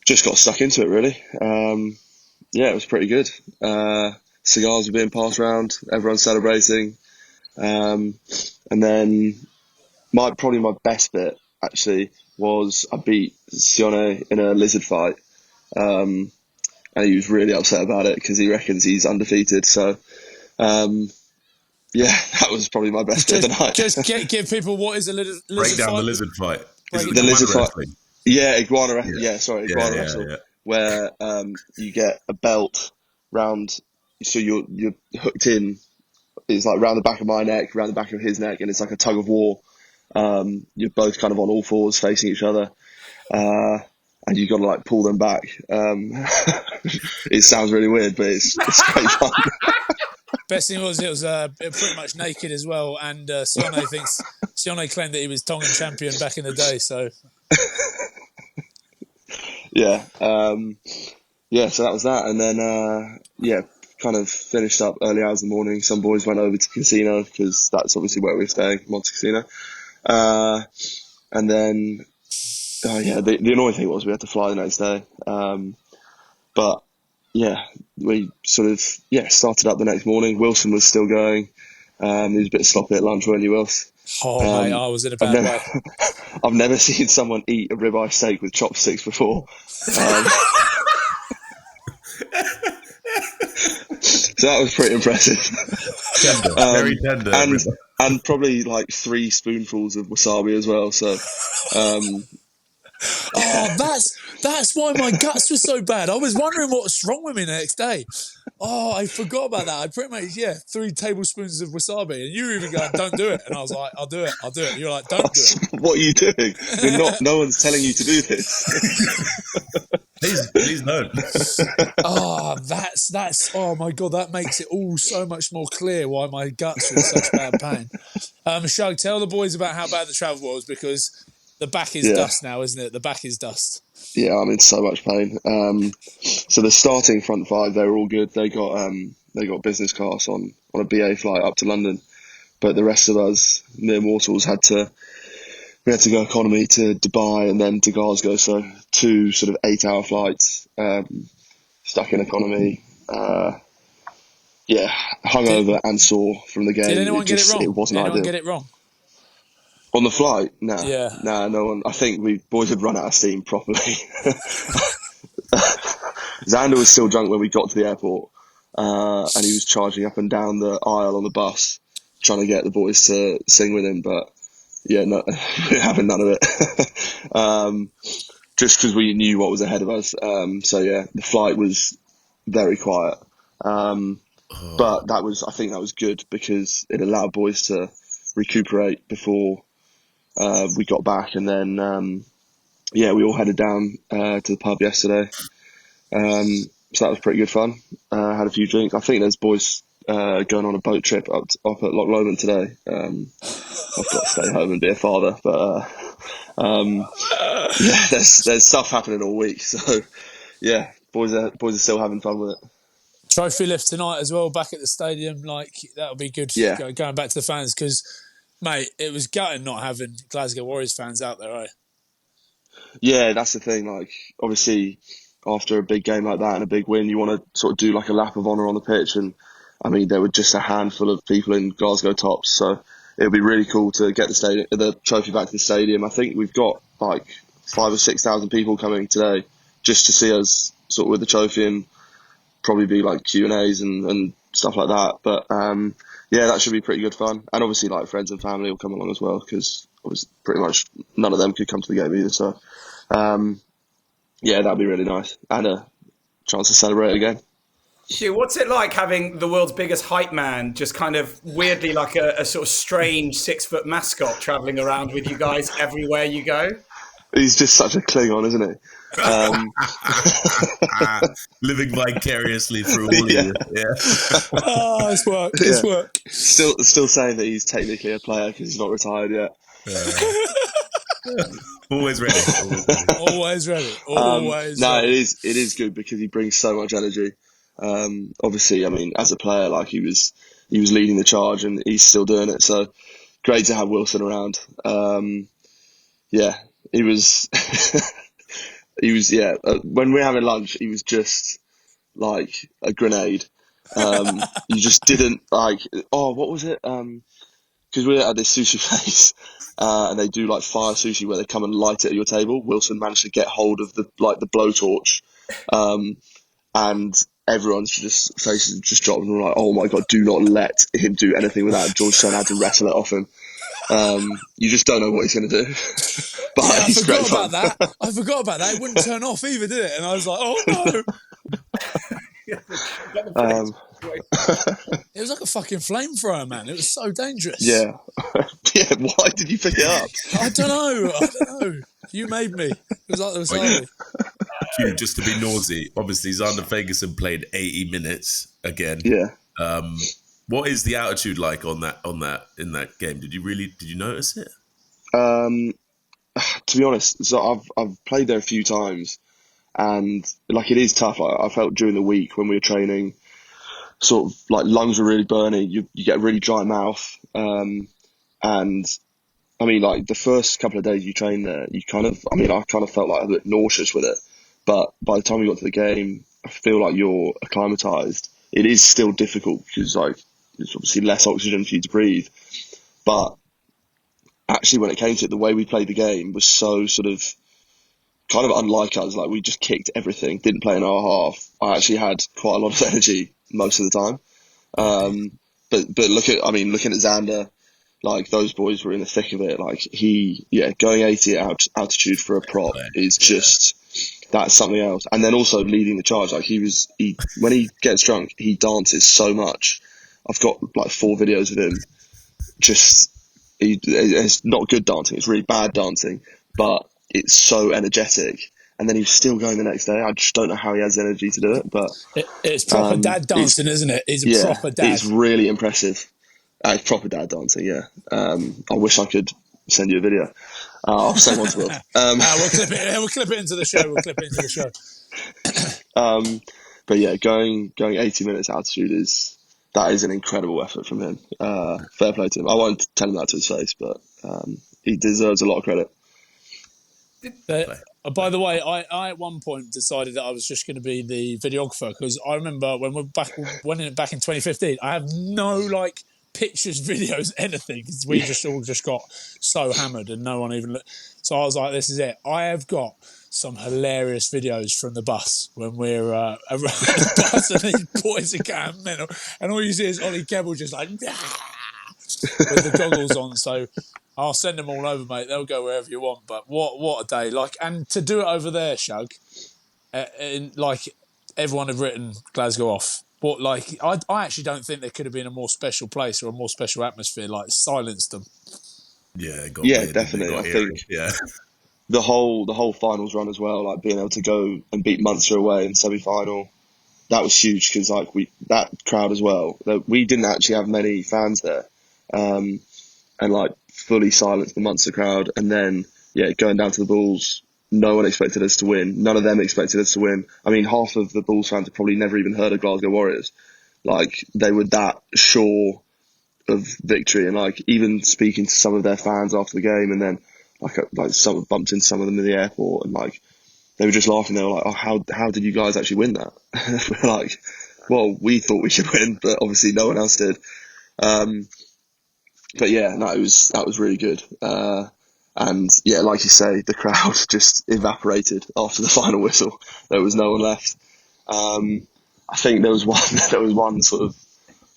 just got stuck into it really. It was pretty good. Cigars were being passed around, everyone celebrating. And then probably my best bit actually was I beat Sione in a lizard fight. And he was really upset about it because he reckons he's undefeated. So, that was probably my best bit of the night. Just give people what is a lizard fight. Break down the lizard fight. The lizard fight. Yeah, iguana wrestling. Yeah. Iguana wrestling. Yeah. Where you get a belt round, so you're hooked in. It's like round the back of my neck, round the back of his neck, and it's like a tug of war. You're both kind of on all fours facing each other, and you've got to pull them back. It sounds really weird, but it's great fun. Best thing was it was pretty much naked as well, and Sione claimed that he was Tongan champion back in the day. So so that was that, and then kind of finished up early hours in the morning. Some boys went over to casino because that's obviously where we were staying, Monte Casino, and then the annoying thing was we had to fly the next day, but we sort of started up the next morning. Wilson was still going. He was a bit sloppy at lunch, weren't you, Wilson? Mate, I was in a bad way. I've never seen someone eat a ribeye steak with chopsticks before. So that was pretty impressive. Tender, very tender. And probably 3 spoonfuls of wasabi as well. So Oh, that's why my guts were so bad. I was wondering what's wrong with me the next day. Oh, I forgot about that. I pretty much, 3 tablespoons of wasabi. And you were even going, don't do it. And I was like, I'll do it. And you're like, don't do it. What are you doing? No one's telling you to do this. Please don't. Oh, oh my God, that makes it all so much more clear why my guts are in such bad pain. Shug, tell the boys about how bad the travel was, because the back is dust now, isn't it? The back is dust. Yeah, I'm in so much pain. So the starting front 5, they were all good. They got business class on a BA flight up to London, but the rest of us mere mortals had to go economy to Dubai and then to Glasgow. So 2 sort of 8-hour flights, stuck in economy. Hungover and sore from the game. Did anyone get it wrong? It wasn't Did anyone ideal. get it wrong? On the flight? Yeah. Nah, no one. I think we boys had run out of steam properly. Xander was still drunk when we got to the airport, and he was charging up and down the aisle on the bus, trying to get the boys to sing with him. But yeah, no, we're having none of it. Just because we knew what was ahead of us. So yeah, the flight was very quiet. But I think that was good because it allowed boys to recuperate before we got back, and then we all headed down to the pub yesterday. So that was pretty good fun. Had a few drinks. I think there's boys going on a boat trip up at Loch Lomond today. I've got to stay home and be a father, but there's stuff happening all week. So yeah, boys are still having fun with it. Trophy lift tonight as well, back at the stadium. Like, that'll be good. Yeah. Going back to the fans, because, mate, it was gutting not having Glasgow Warriors fans out there, right? Yeah, that's the thing. Like, obviously, after a big game like that and a big win, you want to sort of do like a lap of honour on the pitch. And I mean, there were just a handful of people in Glasgow tops, so it would be really cool to get the trophy back to the stadium. I think we've got like 5,000 or 6,000 people coming today just to see us sort of with the trophy, and probably be like Q&As and stuff like that. But that should be pretty good fun. And obviously, like, friends and family will come along as well, because pretty much none of them could come to the game either. So that'd be really nice, and a chance to celebrate again. Huw, what's it like having the world's biggest hype man just kind of weirdly like a sort of strange 6-foot mascot travelling around with you guys everywhere you go? He's just such a Klingon, isn't he? Living vicariously through all of you. Yeah. Oh, it's work. It's work. Still saying that he's technically a player because he's not retired yet. Always ready. Always ready. Always ready. It is good because he brings so much energy. Obviously, I mean, as a player, like, he was leading the charge, and he's still doing it. So great to have Wilson around. He was. When we were having lunch, he was just like a grenade. You just didn't like. Oh, what was it? Because we were at this sushi place, and they do like fire sushi where they come and light it at your table. Wilson managed to get hold of the blowtorch, and everyone's just faces just dropped, and we're like, "Oh my god, do not let him do anything with that." Georgetown had to wrestle it off him. You just don't know what he's going to do. But I he's forgot great about fun. that. I forgot about that. It wouldn't turn off either, did it? And I was like, oh no. It was like a fucking flamethrower, man. It was so dangerous. Yeah. Why did you pick it up? I don't know. You made me. It was like the wasabi. Huw, just to be nosy, obviously Xander Ferguson played 80 minutes again. Yeah. What is the attitude like in that game? Did you notice it? To be honest, so I've played there a few times, and like, it is tough. I felt during the week when we were training, sort of like lungs were really burning. You get a really dry mouth, and I mean, like, the first couple of days you train there, I kind of felt like a bit nauseous with it. But by the time we got to the game, I feel like you're acclimatized. It is still difficult because, like, there's obviously less oxygen for you to breathe. But actually, when it came to it, the way we played the game was so sort of kind of unlike us. Like, we just kicked everything, didn't play in our half. I actually had quite a lot of energy most of the time. But looking at Xander, Like, those boys were in the thick of it. Like, going 80 at altitude for a prop is just, that's something else. And then also leading the charge. Like, when he gets drunk, he dances so much. I've got like 4 videos of him. It's not good dancing. It's really bad dancing, but it's so energetic. And then he's still going the next day. I just don't know how he has energy to do it. But it's proper dad dancing, isn't it? He's a proper dad. It's really impressive. It's proper dad dancing, yeah. I wish I could send you a video. I'll send one to Will. We'll clip it into the show. But yeah, going 80 minutes altitude is an incredible effort from him. Fair play to him. I won't tell him that to his face, but he deserves a lot of credit. By the way, I at one point decided that I was just going to be the videographer, because I remember when back in 2015, I have no like pictures, videos, anything, because we all just got so hammered and no one even looked. So I was like, this is it. I have got some hilarious videos from the bus when we're around the bus and these boys are going mental, and all you see is Ollie Kebble just like with the goggles on. So I'll send them all over, mate. They'll go wherever you want. But what a day! Like, and to do it over there, Shug, like everyone had written Glasgow off. But like, I actually don't think there could have been a more special place or a more special atmosphere. Like, silenced them. Yeah, definitely. I think the whole finals run as well, like being able to go and beat Munster away in semi-final, that was huge, because like that crowd as well. We didn't actually have many fans there, and like fully silenced the Munster crowd, and then going down to the Bulls. No one expected us to win. None of them expected us to win. I mean, half of the Bulls fans have probably never even heard of Glasgow Warriors. Like, they were that sure of victory. And like, even speaking to some of their fans after the game, and then like some bumped into some of them in the airport, and like they were just laughing. They were like, "Oh, how did you guys actually win that?" We're like, "Well, we thought we should win, but obviously no one else did." But yeah, no, that was really good. And yeah, like you say, the crowd just evaporated after the final whistle. There was no one left. I think there was one sort of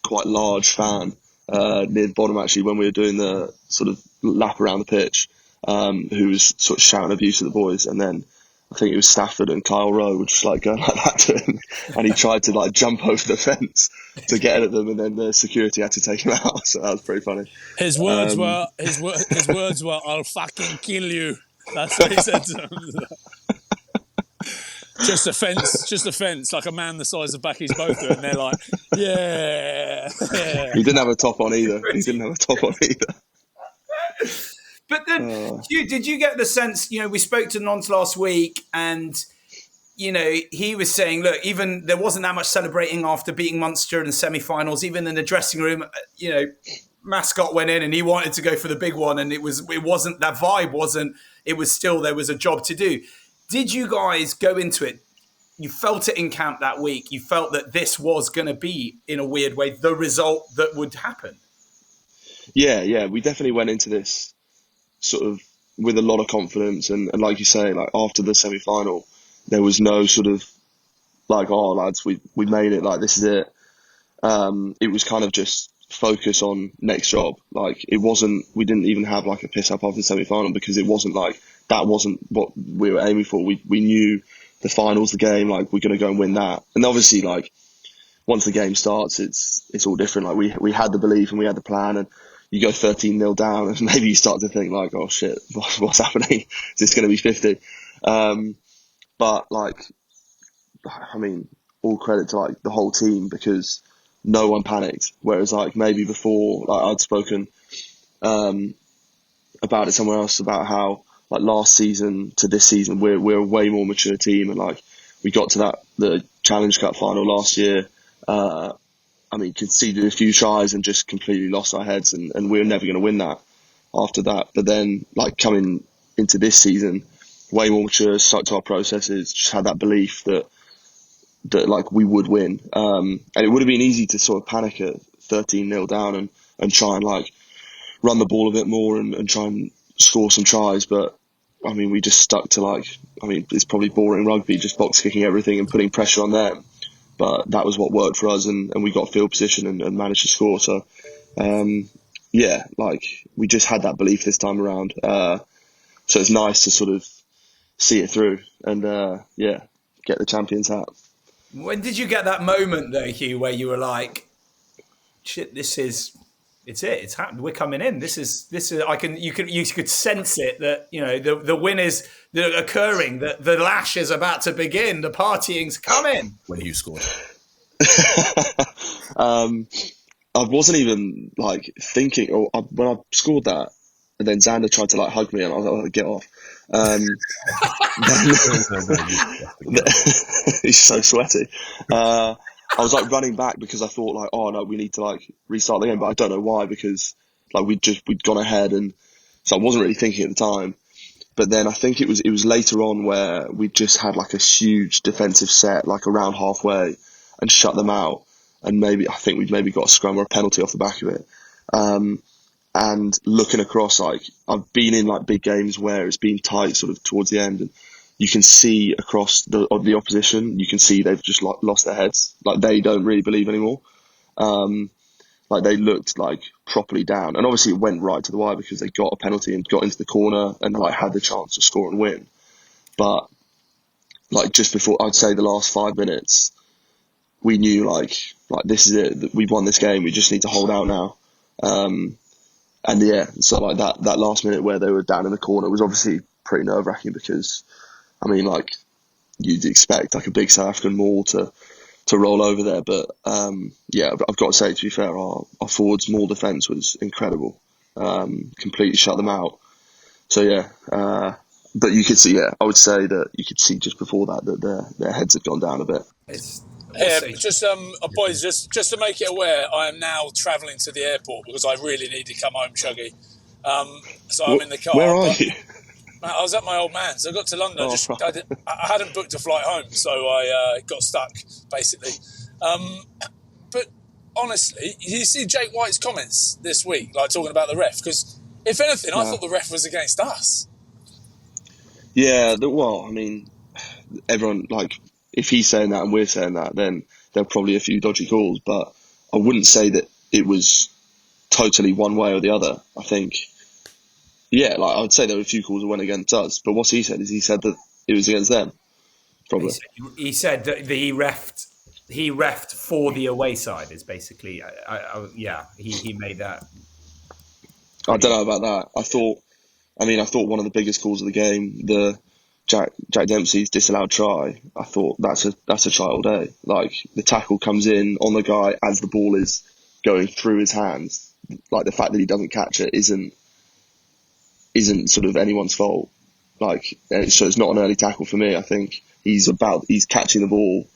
quite large fan near the bottom, actually, when we were doing the sort of lap around the pitch, who was sort of shouting abuse at the boys. And then I think it was Stafford and Kyle Rowe were just like going like that to him, and he tried to like jump over the fence to get at them, and then the security had to take him out. So that was pretty funny. His words were, "I'll fucking kill you." That's what he said to them. Just a fence, like a man the size of Becky's both, and they're like, yeah. He didn't have a top on either. But then, Huw, did you get the sense, we spoke to Nons last week, and, he was saying, look, even there wasn't that much celebrating after beating Munster in the semi-finals. Even in the dressing room, mascot went in and he wanted to go for the big one, and it wasn't, that vibe wasn't, it was still, there was a job to do. Did you guys go into it? You felt it in camp that week. You felt that this was going to be, in a weird way, the result that would happen. Yeah. We definitely went into this sort of with a lot of confidence. And like you say, like after the semi-final, there was no sort of like, oh, lads, we made it. Like, this is it. It was kind of just focus on next job. Like, it wasn't, we didn't even have like a piss up after the semi-final, because it wasn't like, that wasn't what we were aiming for. We knew the final's the game, like we're going to go and win that. And obviously, like, once the game starts, it's all different. Like, we had the belief and we had the plan, and you go 13-0 down, and maybe you start to think like, oh shit, what's happening? Is this going to be 50? But like, I mean, all credit to like the whole team, because no one panicked. Whereas like maybe before, like I'd spoken about it somewhere else, about how like last season to this season, we're a way more mature team, and like we got to the Challenge Cup final last year. I mean, conceded a few tries and just completely lost our heads, and we were never going to win that after that. But then, like, coming into this season, way more mature, stuck to our processes, just had that belief that like we would win. And it would have been easy to sort of panic at 13-0 down and try and like run the ball a bit more and try and score some tries. But I mean, we just stuck to like, I mean, it's probably boring rugby, just box kicking everything and putting pressure on them. But that was what worked for us, and we got field position and managed to score. So, like we just had that belief this time around. So it's nice to sort of see it through and get the champion's hat. When did you get that moment though, Huw, where you were like, "Shit, it's happened. We're coming in. This is. You could sense it that the win is occurring. That the lash is about to begin. The partying's coming." When you scored, I wasn't even like thinking. When I scored that, and then Xander tried to like hug me, and I was like, "Get off." He's so sweaty. I was like running back because I thought like, oh no, we need to like restart the game, but I don't know why, because like we'd gone ahead, and so I wasn't really thinking at the time. But then I think it was later on where we just had like a huge defensive set like around halfway and shut them out, and I think we'd maybe got a scrum or a penalty off the back of it. And looking across, like I've been in like big games where it's been tight sort of towards the end, and you can see across the opposition, you can see they've just like lost their heads. Like they don't really believe anymore. Like they looked like properly down, and obviously it went right to the wire because they got a penalty and got into the corner and like had the chance to score and win. But like just before, I'd say the last 5 minutes, we knew like this is it. We've won this game. We just need to hold out now. And yeah, so like that last minute where they were down in the corner was obviously pretty nerve wracking because, I mean, like you'd expect like a big South African Maul to roll over there, but I've got to say, to be fair, our forwards' Maul defence was incredible. Completely shut them out. So yeah, but you could see, I would say that you could see just before that their heads had gone down a bit. Boys, just to make it aware, I am now travelling to the airport because I really need to come home, Shuggy. So I'm in the car. Where are you? I was at my old man's. I got to London. I hadn't booked a flight home, so I got stuck, basically. But honestly, you see Jake White's comments this week, like talking about the ref, because if anything, I thought the ref was against us. Yeah, well, I mean, everyone, like, if he's saying that and we're saying that, then there are probably a few dodgy calls, but I wouldn't say that it was totally one way or the other. I think, like I would say there were a few calls that went against us, but what he said is he said that it was against them, probably. He said that he refed for the away side is basically, he made that. I don't know about that. I thought one of the biggest calls of the game, the Jack Dempsey's disallowed try, I thought that's a try all day. Like the tackle comes in on the guy as the ball is going through his hands. Like the fact that he doesn't catch it isn't sort of anyone's fault. Like so it's not an early tackle for me. I think he's catching the ball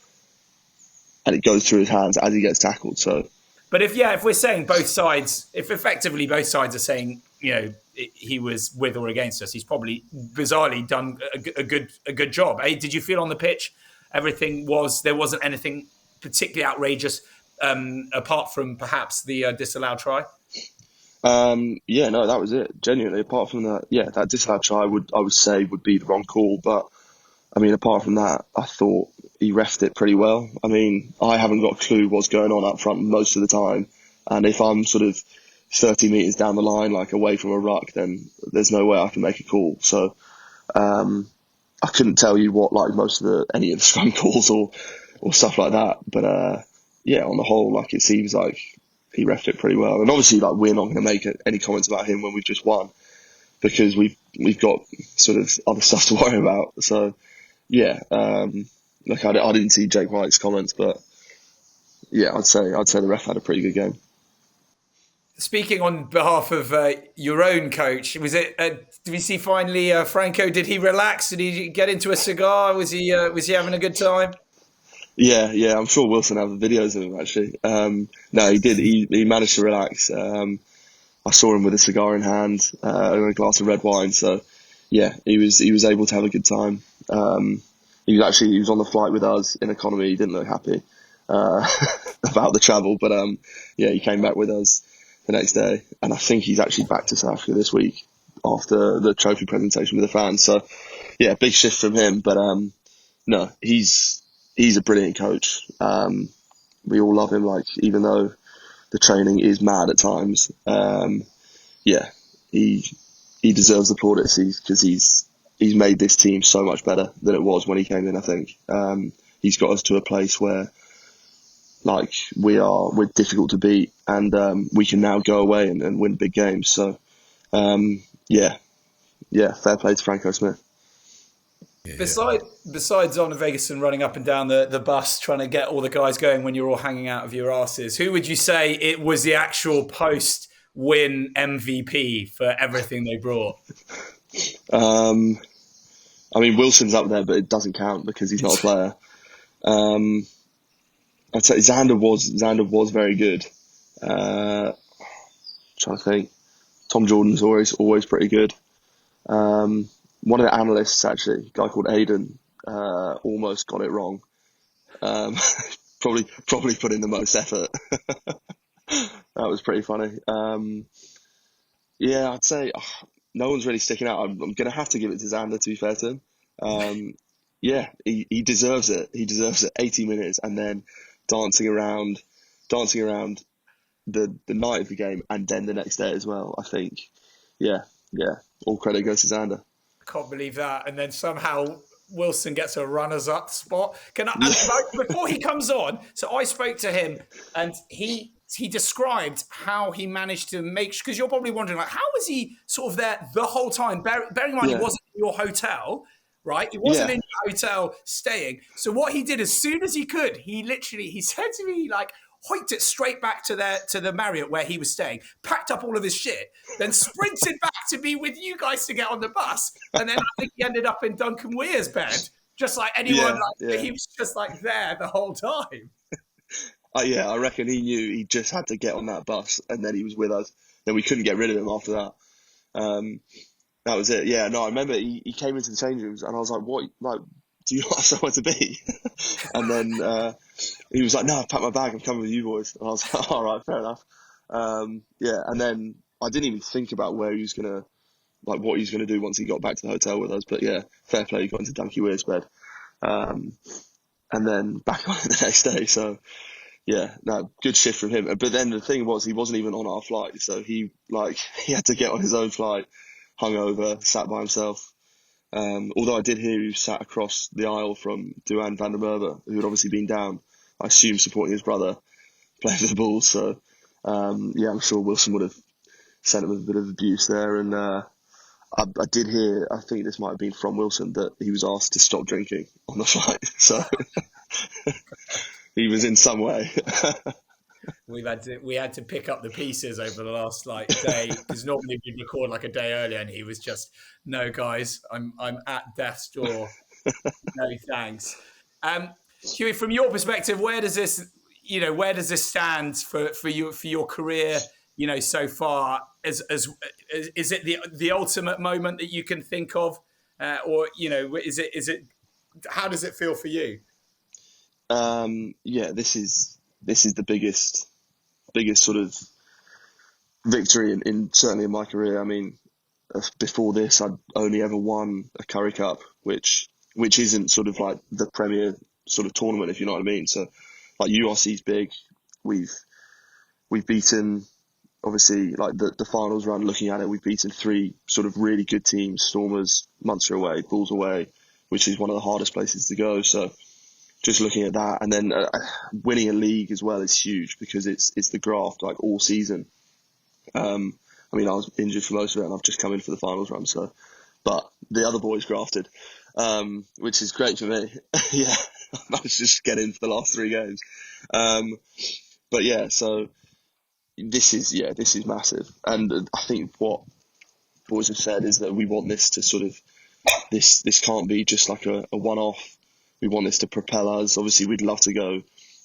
and it goes through his hands as he gets tackled. So, but if we're saying both sides, if effectively both sides are saying he was with or against us, he's probably bizarrely done a good job. Did you feel on the pitch there wasn't anything particularly outrageous apart from perhaps the disallowed try? No, that was it. Genuinely, apart from that, that disallowed try I would say would be the wrong call. But I mean, apart from that, I thought he refed it pretty well. I mean, I haven't got a clue what's going on up front most of the time, and if I'm sort of 30 metres down the line, like away from a ruck, then there's no way I can make a call. So I couldn't tell you what like any of the scrum calls or stuff like that. But on the whole, like it seems like he refed it pretty well. And obviously, like we're not going to make any comments about him when we've just won because we've got sort of other stuff to worry about. So look, I didn't see Jake White's comments, but I'd say the ref had a pretty good game. Speaking on behalf of your own coach, was it? Did we see finally Franco? Did he relax? Did he get into a cigar? Was he having a good time? Yeah. I'm sure Wilson have the videos of him actually. No, he did. He managed to relax. I saw him with a cigar in hand and a glass of red wine. So he was able to have a good time. He was on the flight with us in economy. He didn't look happy about the travel, but he came back with us the next day, and I think he's actually back to South Africa this week after the trophy presentation with the fans. So big shift from him, but no, he's a brilliant coach. We all love him, like even though the training is mad at times, yeah, he deserves the plaudits because he's made this team so much better than it was when he came in. I think he's got us to a place where like we're difficult to beat, and we can now go away and win big games. So yeah, fair play to Franco Smith. Besides on Vegas and running up and down the bus trying to get all the guys going when you're all hanging out of your asses, who would you say it was the actual post-win MVP for everything they brought? I mean, Wilson's up there, but it doesn't count because he's not a player. I'd say Xander was very good. Trying to think. Tom Jordan's always pretty good. One of the analysts, actually, a guy called Aidan, almost got it wrong. Probably put in the most effort. That was pretty funny. Yeah, I'd say no one's really sticking out. I'm going to have to give it to Xander, to be fair to him. Yeah, he deserves it. He deserves it. 80 minutes and then dancing around the night of the game and then the next day as well. I think, yeah, all credit goes to Xander. Can't believe that. And then somehow Wilson gets a runners-up spot. Before he comes on, so I spoke to him and he described how he managed to make, because you're probably wondering, like, how was he sort of there the whole time? Bearing in mind, he wasn't in your hotel, right? He wasn't in your hotel staying. So what he did as soon as he could, he said to me, like, hoiked it straight back to the Marriott where he was staying, packed up all of his shit, then sprinted back to be with you guys to get on the bus. And then I think he ended up in Duncan Weir's bed, just like anyone. He was just like there the whole time. I reckon he knew he just had to get on that bus and then he was with us. Then we couldn't get rid of him after that. That was it. Yeah, no, I remember he came into the change rooms and I was like, what, like, do you not have somewhere to be? And then he was like, no, I've packed my bag, I'm coming with you boys. And I was like, all right, fair enough. And then I didn't even think about where he was going to, like what he was going to do once he got back to the hotel with us. But yeah, fair play, he got into Duncan Weir's bed. And then back on it the next day. So yeah, no, good shift from him. But then the thing was, he wasn't even on our flight. So he had to get on his own flight, hungover, sat by himself. Although I did hear he sat across the aisle from Duan van der Merwe, who had obviously been down, I assume supporting his brother, playing for the Bulls. So, I'm sure Wilson would have sent him a bit of abuse there. And I did hear, I think this might have been from Wilson, that he was asked to stop drinking on the flight. So he was in some way. We had to pick up the pieces over the last day, because normally we'd record like a day earlier, and he was just, no guys, I'm at death's door. No thanks. Huw, from your perspective, where does this stand for your career? So far, is it the ultimate moment that you can think of, or is it? How does it feel for you? This is the biggest sort of victory in certainly in my career. I mean, before this, I'd only ever won a Currie Cup, which isn't sort of like the premier sort of tournament, if you know what I mean. So, like URC's big. We've beaten, obviously, like the finals run. Looking at it, we've beaten 3 sort of really good teams: Stormers, Munster away, Bulls away, which is one of the hardest places to go. So, just looking at that, and then winning a league as well is huge because it's the graft like all season. I mean, I was injured for most of it, and I've just come in for the finals run. So, but the other boys grafted, which is great for me. Yeah, I managed to just get in for the last 3 games. But yeah, so this is massive, and I think what boys have said is that we want this to sort of this can't be just like a one-off. We want this to propel us. Obviously, we'd love to go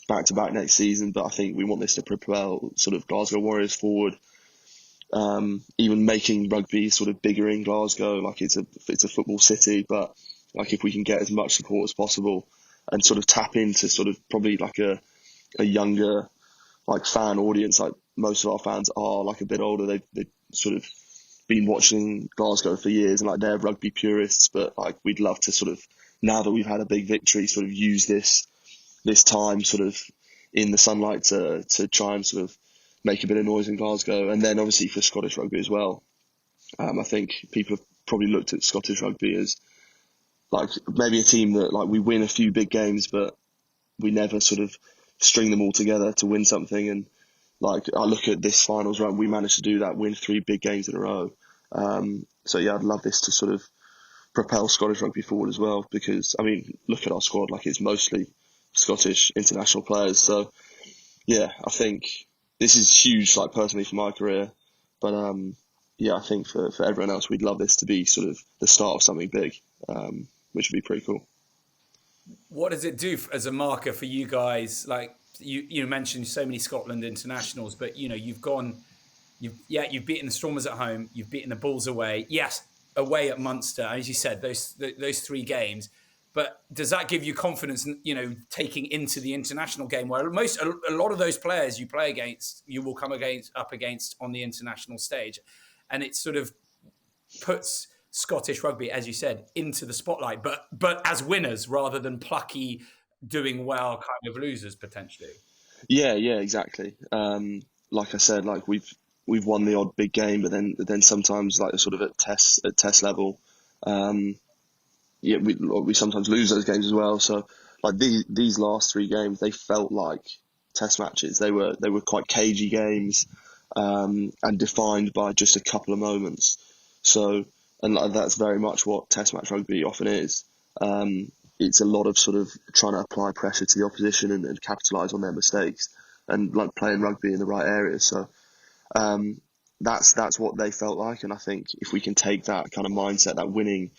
back-to-back next season, but I think we want this to propel sort of Glasgow Warriors forward. Even making rugby sort of bigger in Glasgow, like it's a football city, but like if we can get as much support as possible and sort of tap into sort of probably like a younger like fan audience, like most of our fans are like a bit older. They've sort of been watching Glasgow for years and like they're rugby purists, but like we'd love to sort of, now that we've had a big victory, sort of use this time sort of in the sunlight to try and sort of make a bit of noise in Glasgow. And then obviously for Scottish rugby as well. I think people have probably looked at Scottish rugby as like maybe a team that like we win a few big games, but we never sort of string them all together to win something. And like I look at this finals run, we managed to do that, win 3 big games in a row. So yeah, I'd love this to sort of propel Scottish rugby forward as well, because I mean, look at our squad, like it's mostly Scottish international players. So yeah, I think this is huge, like personally for my career, but yeah, I think for everyone else, we'd love this to be sort of the start of something big, which would be pretty cool. What does it do as a marker for you guys? Like you mentioned so many Scotland internationals, but you know, you've beaten the Stormers at home, you've beaten the Bulls away. Yes, away at Munster, as you said, those 3 games. But does that give you confidence, you know, taking into the international game where a lot of those players you play against, you will come up against on the international stage, and it sort of puts Scottish rugby, as you said, into the spotlight, but as winners rather than plucky, doing well kind of losers potentially. Yeah, exactly. Like I said, like we've won the odd big game, but then sometimes like sort of at test level, we sometimes lose those games as well. So like these last 3 games, they felt like test matches. They were quite cagey games, and defined by just a couple of moments. So, and like, that's very much what test match rugby often is. It's a lot of sort of trying to apply pressure to the opposition and capitalise on their mistakes, and like playing rugby in the right areas. So that's what they felt like, and I think if we can take that kind of mindset, that winning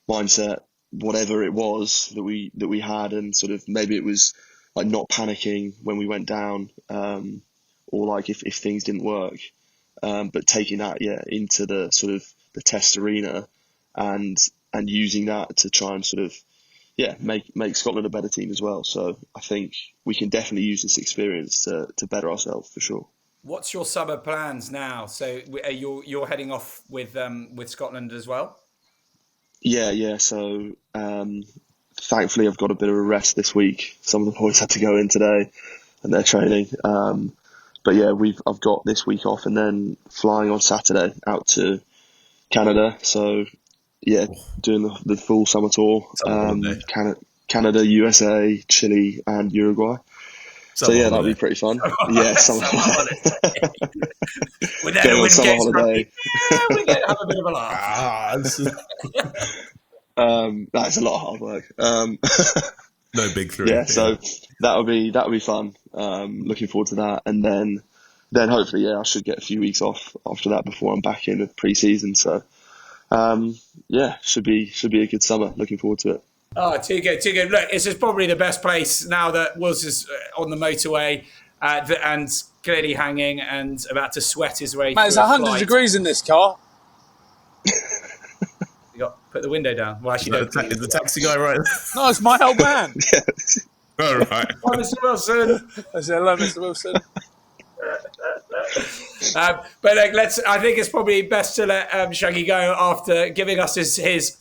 mindset, whatever it was that we had, and sort of maybe it was like not panicking when we went down, or like if things didn't work, but taking that into the sort of the test arena and using that to try and sort of make Scotland a better team as well. So I think we can definitely use this experience to better ourselves for sure. What's your summer plans now? So you're heading off with Scotland as well? Yeah. So thankfully I've got a bit of a rest this week. Some of the boys had to go in today and they're training. But yeah, I've got this week off and then flying on Saturday out to Canada. So yeah, doing the full summer tour. Canada, USA, Chile, and Uruguay. So yeah, that'll be pretty fun. Yeah, summer holiday. Going on summer holiday. We're going to have a bit of a laugh. That's a lot of hard work. No big 3. Yeah, so that'll be fun. Looking forward to that, and then hopefully, I should get a few weeks off after that before I'm back in with pre-season. So should be a good summer. Looking forward to it. Oh, too good. Look, this is probably the best place now that Wills is on the motorway and clearly hanging and about to sweat his way through. Mate, it's 100 degrees in this car. You got put the window down. Well, actually, is the taxi guy right? No, it's my old man. All right. Hi, Mr. Wilson. I said, hello, Mr. Wilson. But I think it's probably best to let Shuggy go after giving us his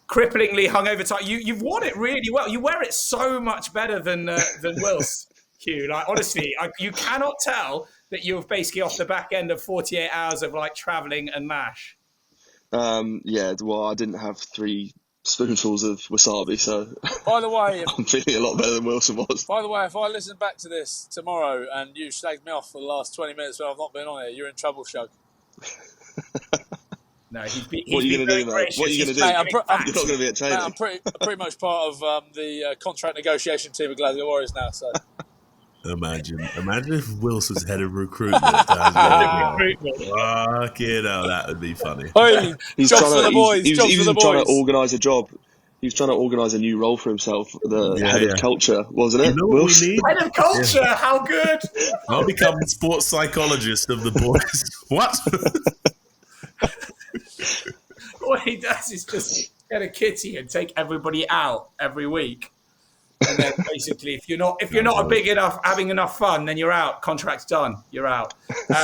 cripplingly hungover time. You've worn it really well. You wear it so much better than Wills, Huw. Like honestly, you cannot tell that you're basically off the back end of 48 hours of like travelling and mash. Well, I didn't have 3 spoonfuls of wasabi, so by the way, I'm feeling a lot better than Wilson was. By the way, if I listen back to this tomorrow and you slagged me off for the last 20 minutes when I've not been on here, you're in trouble, Shug. No, he's what are you going to do, mate? What are you going to do? You're not going to be at training. I'm pretty much part of the contract negotiation team of Glasgow Warriors now. So imagine if Wilson's head of recruitment. Fuck it, that would be funny. Hey, he's trying to organise a job. He was trying to organise a new role for himself, head of culture, wasn't it? You know what we need? Head of culture, how good! I'll become the sports psychologist of the boys. What? What he does is just get a kitty and take everybody out every week, and then basically, if you're not big enough, having enough fun, then you're out. Contract's done. You're out.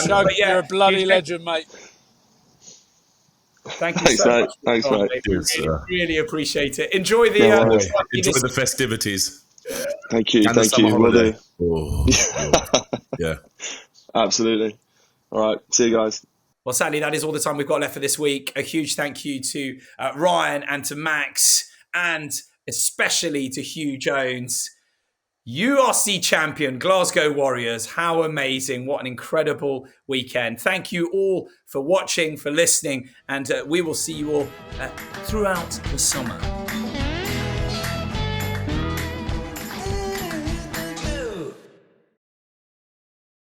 Shug, you're a bloody legend, mate. Thank you so much. Thanks, mate. Really appreciate it. Enjoy the festivities. Thank you. Will do. Yeah. Absolutely. All right. See you guys. Well, sadly, that is all the time we've got left for this week. A huge thank you to Ryan and to Max, and especially to Huw Jones. URC champion, Glasgow Warriors. How amazing. What an incredible weekend. Thank you all for watching, for listening, and we will see you all throughout the summer.